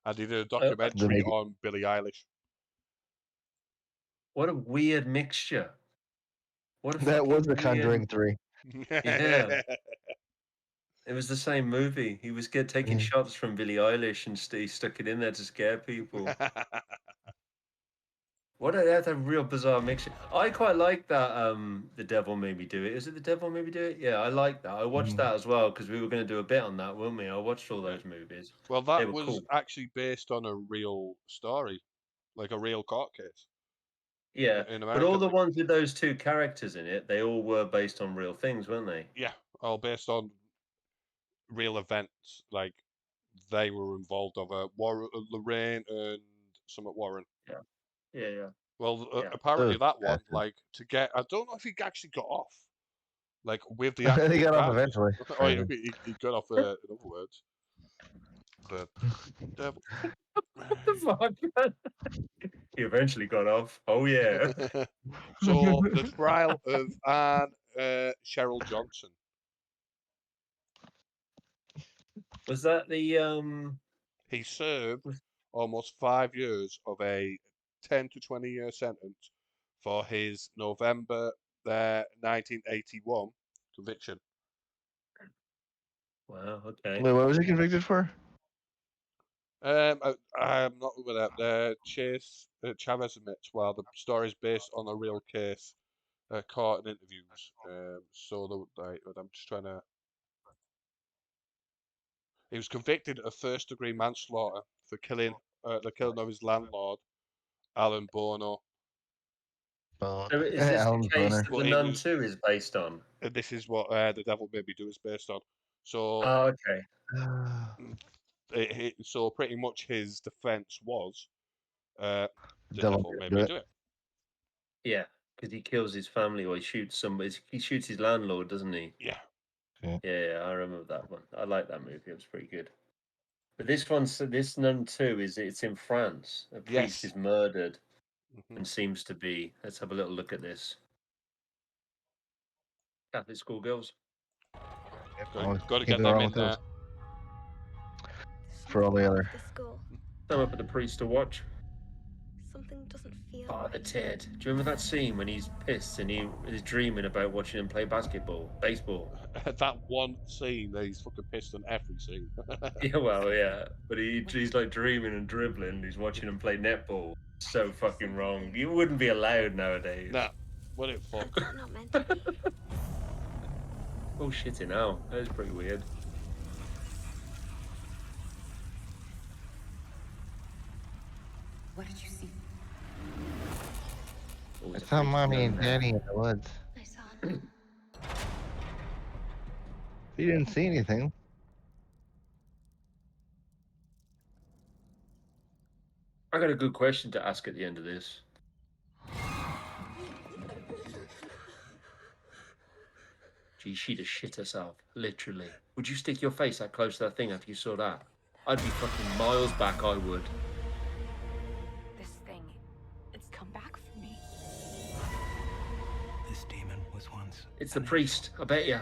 And he did a documentary on Billie Eilish. What a weird mixture. What a That was fucking The Conjuring weird- 3. Yeah. It was the same movie. He was taking Yeah. shots from Billie Eilish and he stuck it in there to scare people. That's a real bizarre mixture. I quite like that. The Devil Made Me Do It. Is it The Devil Made Me Do It? Yeah, I like that. I watched that as well because we were going to do a bit on that, weren't we? I watched all those movies. Well, They that were was cool. actually based on a real story, like a real court case. Yeah, in but all America. the ones with those two characters in it, they all were based on real things, weren't they? Yeah, all based on real events. Like they were involved of Lorraine and Summit Warren. Yeah. Well, Yeah. apparently Ugh, that one, bastard. like to get, I don't know if he actually got off, like with the He actual got off cast. eventually. Oh, he got off. In other words, the devil. What the fuck? He eventually got off. Oh yeah. So the trial of Anne Cheryl Johnson. Was that the He served almost 5 years of a 10 to 20 year sentence for his November 1981 conviction. Wow. Okay. Wait, what was he convicted for? I'm not with that. Chavez admits, while the story is based on a real case, caught in interviews. I'm just trying to. He was convicted of first-degree manslaughter for killing the killing of his landlord, Alan Bono. So is this Alan the case Boner. that But The it Nun was- 2 is based on? And this is what The Devil Made Me Do is based on. So, Oh, okay. so pretty much his defense was, the Devil devil made do me it. do it. Yeah, because he kills his family or he shoots somebody. He shoots his landlord, doesn't he? Yeah. Yeah, I remember that one. I like that movie. It was pretty good. But this Nun 2 it's in France. A priest Yes. is murdered Mhm. and seems to be. Let's have a little look at this. Catholic schoolgirls. Got to Can't get go them wrong in with there. those. For all the other. The school. Throw up for the priest to watch. Something doesn't feel Father right. Ted. Do you remember that scene when he's pissed and he is dreaming about watching him play baseball? That one scene, he's fucking pissed on every scene. Yeah, well, yeah. But he's like dreaming and dribbling. He's watching him play netball. So fucking wrong. You wouldn't be allowed nowadays. Nah, what it fuck? Is that not meant to be? Oh, shitting hell. That is pretty weird. What did you see? Oh, I it's a saw priest mommy and down there. daddy in the woods. I saw him. You didn't see anything. I got a good question to ask at the end of this. Gee, she'd have shit herself, literally. Would you stick your face that close to that thing after you saw that? I'd be fucking miles back, I would. This thing, it's come back for me. This demon was once It's the priest, I bet you.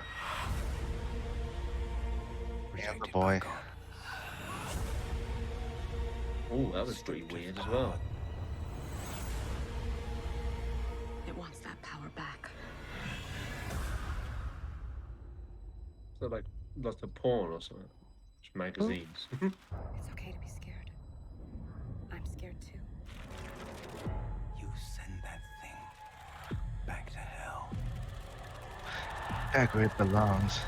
And the boy. Oh, that was pretty weird as well. It wants that power back. So like lots of porn or something. Just magazines. It's okay to be scared. I'm scared too. You send that thing back to hell. Back where it belongs.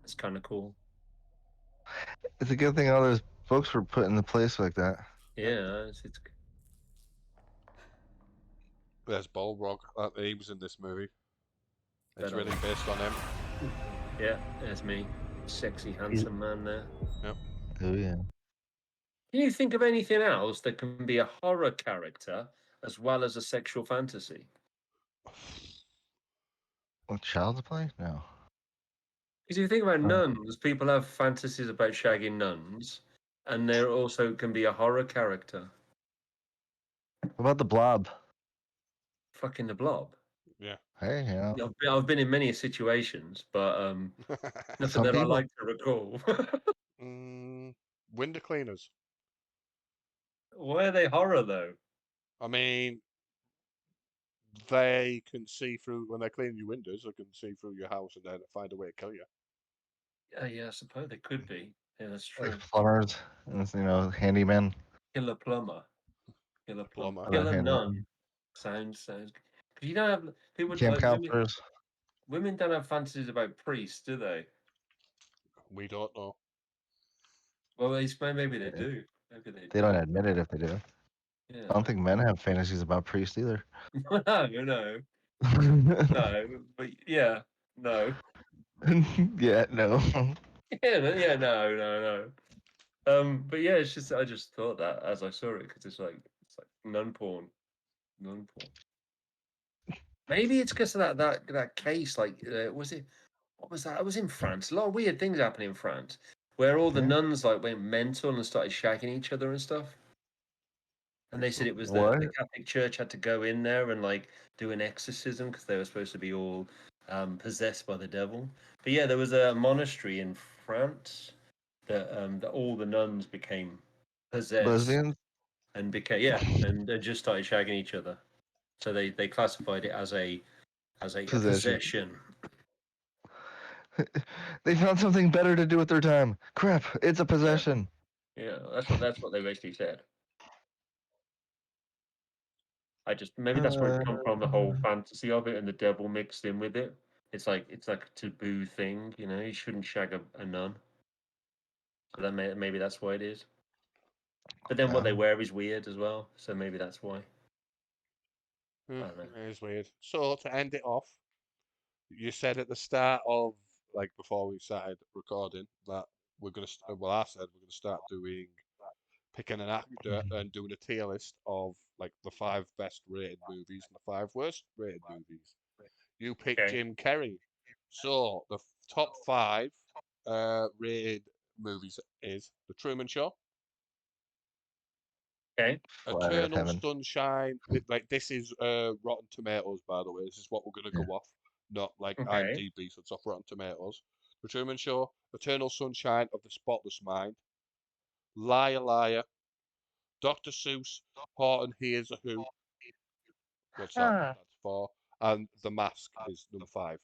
It's kind of cool. It's a good thing all those books were put into place like that. Yeah, it's There's Balrog. He was in this movie. It's Better. really based on him. yeah, there's me. Sexy, handsome man there. Yep. Oh yeah. Can you think of anything else that can be a horror character as well as a sexual fantasy? What, Child's Play? No. Because if you think about nuns, people have fantasies about shagging nuns, and there also can be a horror character. What about the Blob? Fucking the Blob. Yeah. Hey, you know. I've been in many situations, but nothing Some that I people. like to recall. Window cleaners. Why are they horror though? I mean, they can see through when they're cleaning your windows. They can see through your house and then find a way to kill you. Yeah, I suppose they could be. Yeah, that's true. Like plumbers and, you know, handymen. Killer plumber. Killer plumber. Plumber. Killer Handyman. nun. Sounds. Because you don't have people. Camp like, counselors. women don't have fantasies about priests, do they? We don't know. Well, maybe they do. Maybe they. They don't admit it if they do. Yeah. I don't think men have fantasies about priests either. No. No, but yeah, no. Yeah, no. No. But yeah, it's just I just thought that as I saw it because it's like nun porn. Maybe it's because of that case. Like, was it? What was that? It was in France. A lot of weird things happened in France, where all the nuns like went mental and started shagging each other and stuff. And they said it was the What? Catholic Church had to go in there and like do an exorcism because they were supposed to be all possessed by the devil. But yeah, there was a monastery in France that all the nuns became possessed Lesbians? and just started shagging each other. So they classified it as a possession. They found something better to do with their time. Crap, it's a possession. Yeah, that's what they basically said. Maybe that's where it comes from, the whole fantasy of it and the devil mixed in with it. It's like a taboo thing, you know. You shouldn't shag a nun. So that maybe that's why it is. But then what they wear is weird as well, so maybe that's why. I don't know. It is weird. So to end it off, you said at the start of before we started recording that we're gonna. I said we're gonna start picking an actor and doing a tier list of the 5 best rated movies and the 5 worst rated movies. You picked Jim Carrey. So the top 5 rated movies is The Truman Show. Okay. Eternal Sunshine. This is Rotten Tomatoes, by the way. This is what we're gonna go off, not IMDb. So it's off Rotten Tomatoes. The Truman Show, Eternal Sunshine of the Spotless Mind, Liar Liar, Dr. Seuss, Horton Hears a Who. What's that? That's 4. And The Mask is number 5.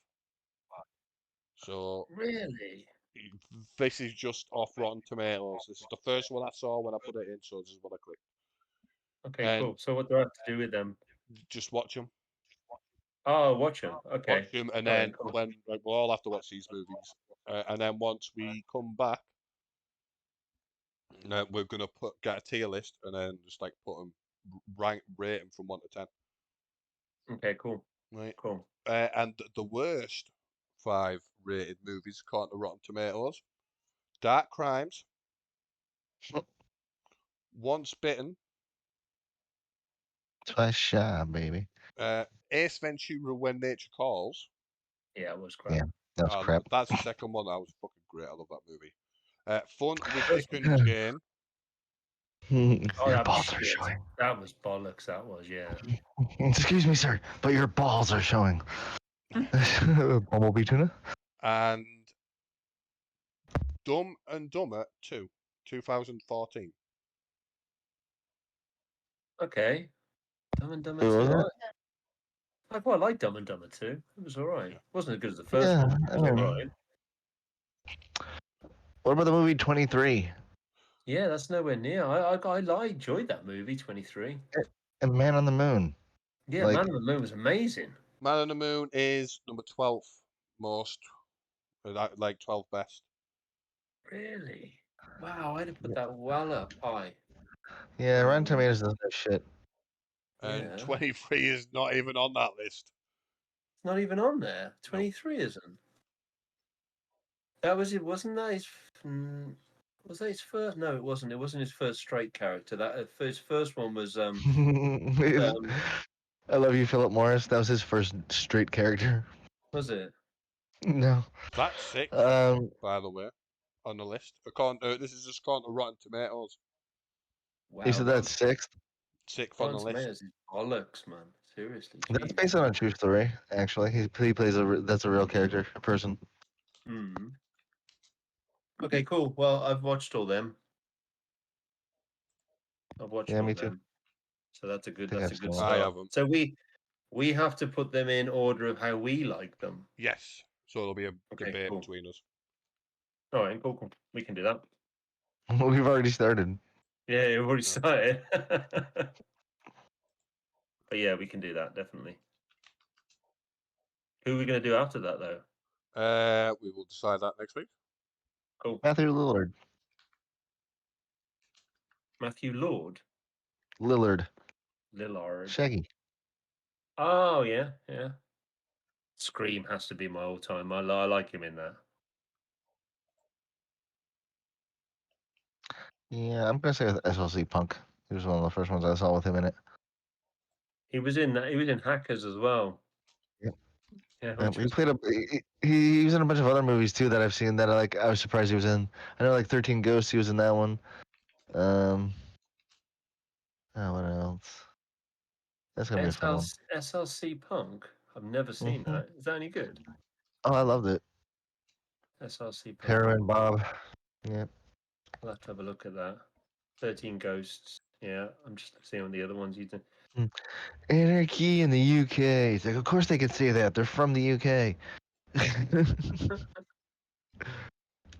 So really, this is just off Rotten Tomatoes. This is the first one I saw when I put it in, so this is what I clicked. Okay, cool. So what do I have to do with them? Just watch them. Oh, watch them. Okay. Watch them, and then when we'll all have to watch these movies, and then once we come back, we're gonna get a tier list, and then just put them, rate them from 1 to 10. Okay, cool. Right. Cool. And the worst 5 rated movies according to Rotten Tomatoes: Dark Crimes, Once Bitten, Twice shy, baby. Ace Ventura: When Nature Calls. Yeah, it was crap. Yeah, that was crap. That's the second one. That was fucking great. I love that movie. Fun with Dick and Jane. Your balls are showing. That was bollocks. That was, yeah. Excuse me, sir, but your balls are showing. Bumblebee tuna. And Dumb and Dumber 2, 2014. Okay. Dumb and Dumber Who 2. was it? I quite like Dumb and Dumber 2. It was alright. It wasn't as good as the first one. It was alright. What about the movie 23? Yeah, that's nowhere near. I enjoyed that movie, 23. And Man on the Moon. Yeah, Man on the Moon was amazing. Man on the Moon is number 12 most, 12 best. Really? Wow, I'd have put that well up high. Yeah, Rotten Tomatoes does that shit. And 23 is not even on that list. It's not even on there. 23 isn't. That was it. Wasn't that his? Was that his first? No, it wasn't. It wasn't his first straight character. His first one was I Love You, Philip Morris. That was his first straight character. Was it? No. That's 6, by the way, on the list. This is just according to Rotten Tomatoes. Wow, You said that's 6th? 6th on the list. Tomatoes is bollocks, man. Seriously. That's based on a true story, actually. He plays that's a real character, a person. Hmm. Okay, cool. Well, I've watched all them. I've watched all me them. too. So that's a good I start. I haven't. So we have to put them in order of how we like them. Yes. So there'll be a debate between us. All right, cool. We can do that. We've already started. Yeah, we've already started. But yeah, we can do that, definitely. Who are we going to do after that, though? We will decide that next week. Cool. Matthew Lillard. Matthew Lord? Lillard. Shaggy. Oh, yeah. Scream has to be my all-time. I like him in that. Yeah, I'm going to say SLC Punk. He was one of the first ones I saw with him in it. He was in that. He was in Hackers as well. Yep. Yeah, he played he was in a bunch of other movies too that I've seen that I was surprised he was in. I know 13 Ghosts, he was in that one. What else? That's gonna be a fun one. SLC Punk. I've never seen that. Is that any good? Oh, I loved it. SLC Punk. Heroin Bob. Yep. I'll have to have a look at that. 13 Ghosts. Yeah, I'm just seeing what the other ones you did. Anarchy in the UK. It's like, of course they can say that. They're from the UK.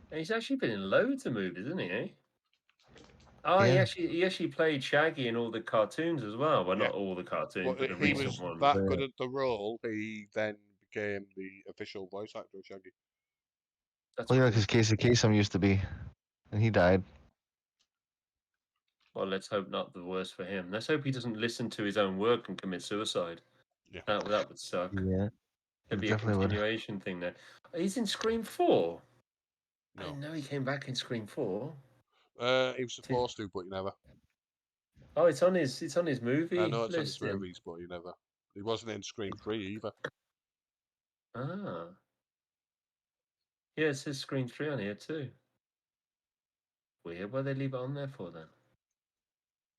And he's actually been in loads of movies, isn't he? Eh? Oh, Yeah. he actually played Shaggy in all the cartoons as well. Well, not all the cartoons, But but the he recent was ones. that good at the role, he then became the official voice actor of Shaggy. That's Well, yeah, cool. because Casey Kasem used to be, and he died. Well, let's hope not the worst for him. Let's hope he doesn't listen to his own work and commit suicide. Yeah. That would suck. Yeah. There'd It be a definitely would. continuation thing there. He's in Scream 4. I No. didn't know he came back in Scream 4. He was supposed to, but he never. Oh, it's on his movie I know it's on his listing. movies, but he never. He wasn't in Scream 3 either. Ah. Yeah, it says Scream 3 on here too. Weird. What do they leave it on there for then?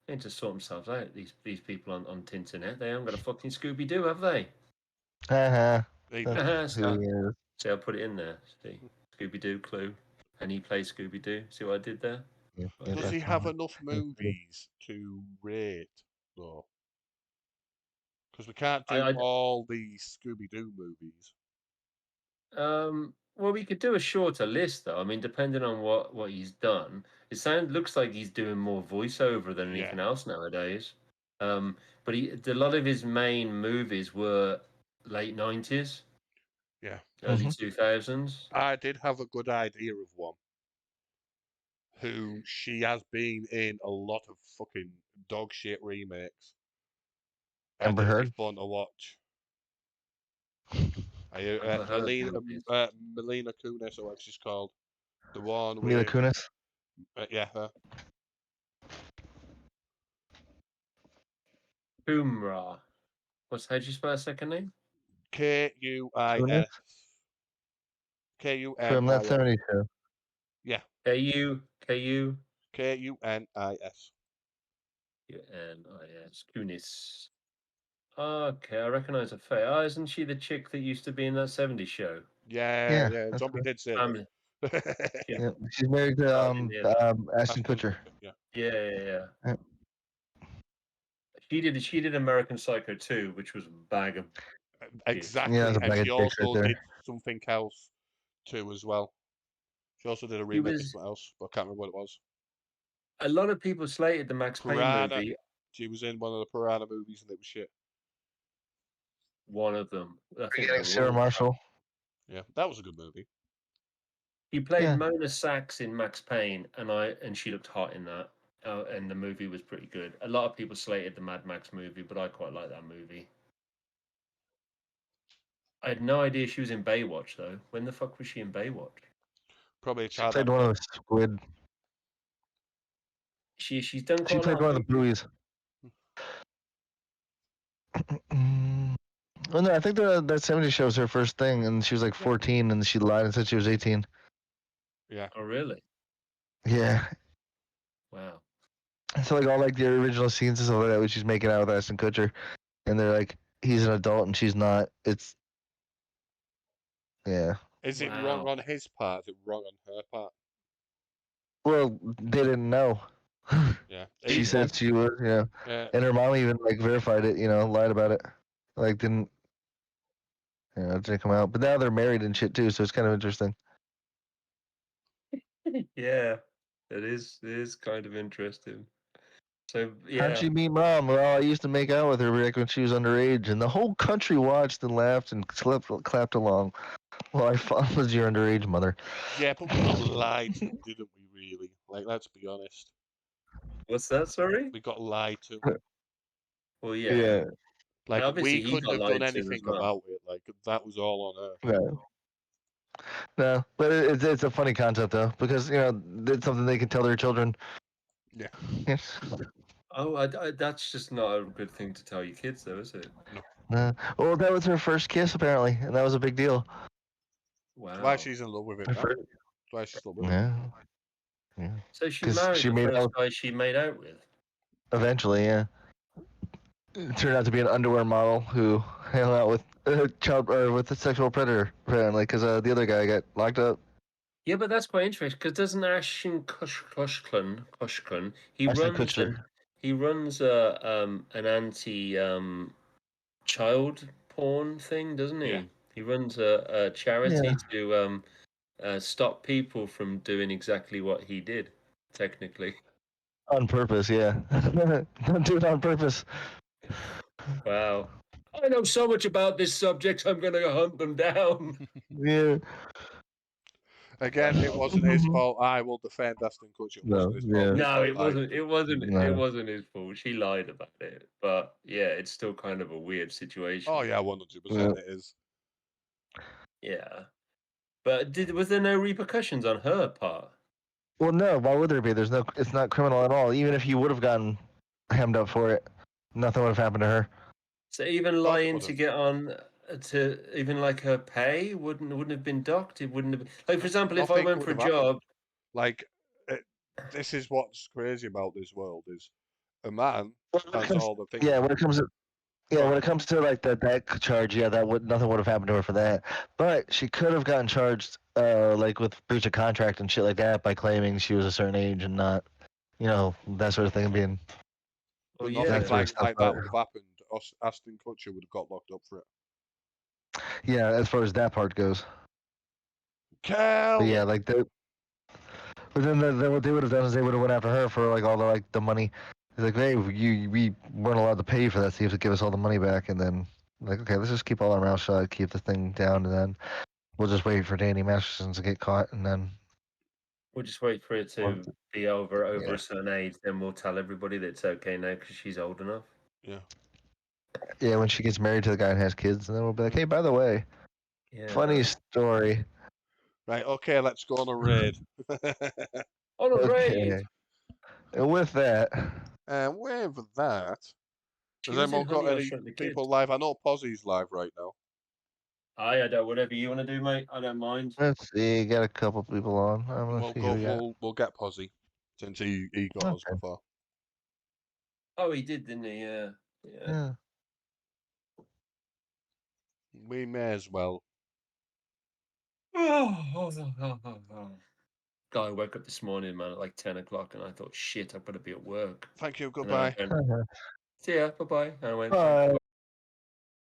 They need to sort themselves out, these people on Tinternet. They haven't got a fucking Scooby-Doo, have they? Uh-huh. That's Who he is. See, I'll put it in there. See, Scooby-Doo clue. And he plays Scooby-Doo. See what I did there? Yeah, Does he have definitely. enough movies to rate, though? Because we can't do all these Scooby-Doo movies. Well, we could do a shorter list, though. I mean, depending on what he's done, looks like he's doing more voiceover than anything else nowadays. But a lot of his main movies were late 90s, Yeah. early 2000s. I did have a good idea of one. Who she has been in a lot of fucking dog shit remakes. Amber It'd Heard? be fun to watch. Melina Kunis, or whatever she's called. The one Mila with... Kunis? Yeah, her. Kumra. How do you spell her second name? Kuis. Kunis. From that 70s show. Yeah. Kunis. Kunis. Kunis. Kunis. Okay, I recognise her face. Oh, isn't she the chick that used to be in that 70s show? Yeah. that's Zombie her. did say Family. Yeah. She's married to Ashton Kutcher. Yeah. She did American Psycho 2, which was a bag of Exactly. Yeah, that's a and bag she of dicks right also there. did something else too as well. She also did a remake of something else, but I can't remember what it was. A lot of people slated the Max Payne Piranha. movie. She was in one of the Piranha movies and it was shit. One of them. I think Getting they were Sarah all. Marshall. Yeah, that was a good movie. He played Yeah. Mona Sachs in Max Payne, and she looked hot in that. And the movie was pretty good. A lot of people slated the Mad Max movie, but I quite like that movie. I had no idea she was in Baywatch though. When the fuck was she in Baywatch? Probably a She child played actor. one of the squid. She's done She quite a played lot one of of the buoys. Well, no, I think that 70s show was her first thing, and she was like 14, and she lied and said she was 18. Yeah. Oh really? Yeah. Wow. So like all like the original scenes and stuff like that, which she's making out with Ashton Kutcher, and they're like, he's an adult and she's not. It's yeah. Is it Wow. wrong on his part? Is it wrong on her part? Well, they didn't know. Yeah. She said she was, Yeah. and her mom even like verified it, lied about it, like didn't, it didn't come out. But now they're married and shit too, so it's kind of interesting. Yeah, it is. It is kind of interesting. So yeah. How'd you meet mom? Well, I used to make out with her back when she was underage, and the whole country watched and laughed and clapped along. Well, I followed your underage mother. Yeah, but we got lied to, didn't we, really? Like, let's be honest. What's that, sorry? We got lied to. Well, yeah. Yeah. Like, obviously we he couldn't got have lied done to as anything well. about it. Like, that was all on her. No. No, but it's a funny concept though, because it's something they can tell their children. Yeah. Yes. Oh, that's just not a good thing to tell your kids, though, is it? No. Well, that was her first kiss apparently, and that was a big deal. Wow. That's why she's in love with it. Her Now. first- That's why she's in love with it. Yeah. So she 'Cause married she the made first out- guy she made out with. Eventually, yeah. It turned out to be an underwear model who hung out with with a sexual predator apparently, because the other guy got locked up. Yeah, but that's quite interesting because doesn't Ashton Kutcher, he Ashton runs Kutcher. an anti child porn thing, doesn't he? Yeah. He runs a charity to stop people from doing exactly what he did, technically. On purpose, yeah. Don't do it on purpose. Wow. I know so much about this subject, I'm going to hunt them down. Yeah. Again, it wasn't his fault. I will defend Aston Kutcher. It wasn't his fault. No, it Like, wasn't. It wasn't. No. It wasn't his fault. She lied about it, but yeah, it's still kind of a weird situation. Oh yeah, 100% it is. Yeah, but was there no repercussions on her part? Well, no. Why would there be? There's no. It's not criminal at all. Even if you would have gotten hemmed up for it, nothing would have happened to her. So even lying to get on to even like her pay wouldn't have been docked. It wouldn't have been, like, for example, if I Nothing went would for a have happened. job. Like, this is what's crazy about this world is a man has all the things. Yeah, when it comes to when it comes to like that charge, yeah, nothing would have happened to her for that. But she could have gotten charged like with breach of contract and shit like that by claiming she was a certain age and not, that sort of thing being. Well, Nothing yeah, like that would have happened. Aston Kutcher would have got locked up for it. Yeah, as far as that part goes. Cal. But yeah, like the. But then what they would have done is they would have went after her for like all the money. It's like, hey, we weren't allowed to pay for that, so you have to give us all the money back. And then like, okay, let's just keep all our mouths shut, keep the thing down, and then we'll just wait for Danny Masterson to get caught, and then we'll just wait for it to be over a certain age. Then we'll tell everybody that it's okay now because she's old enough. Yeah. Yeah, when she gets married to the guy and has kids, and then we'll be like, hey, by the way, funny story. Right, okay, let's go on a raid. On a raid. And with that. And with that, She has was in anyone got Honey, I any Shrunk the people Kids. live? I know Posse's live right now. I don't. Whatever you want to do, mate. I don't mind. Let's see, got a couple people on. We'll get Posse since he got us before. Oh, he did, didn't he? Yeah. We may as well. Guy, I woke up this morning, man, at like 10 o'clock, and I thought, shit, I've got to be at work. Thank you. Goodbye. See ya. Bye bye. And I went, Bye.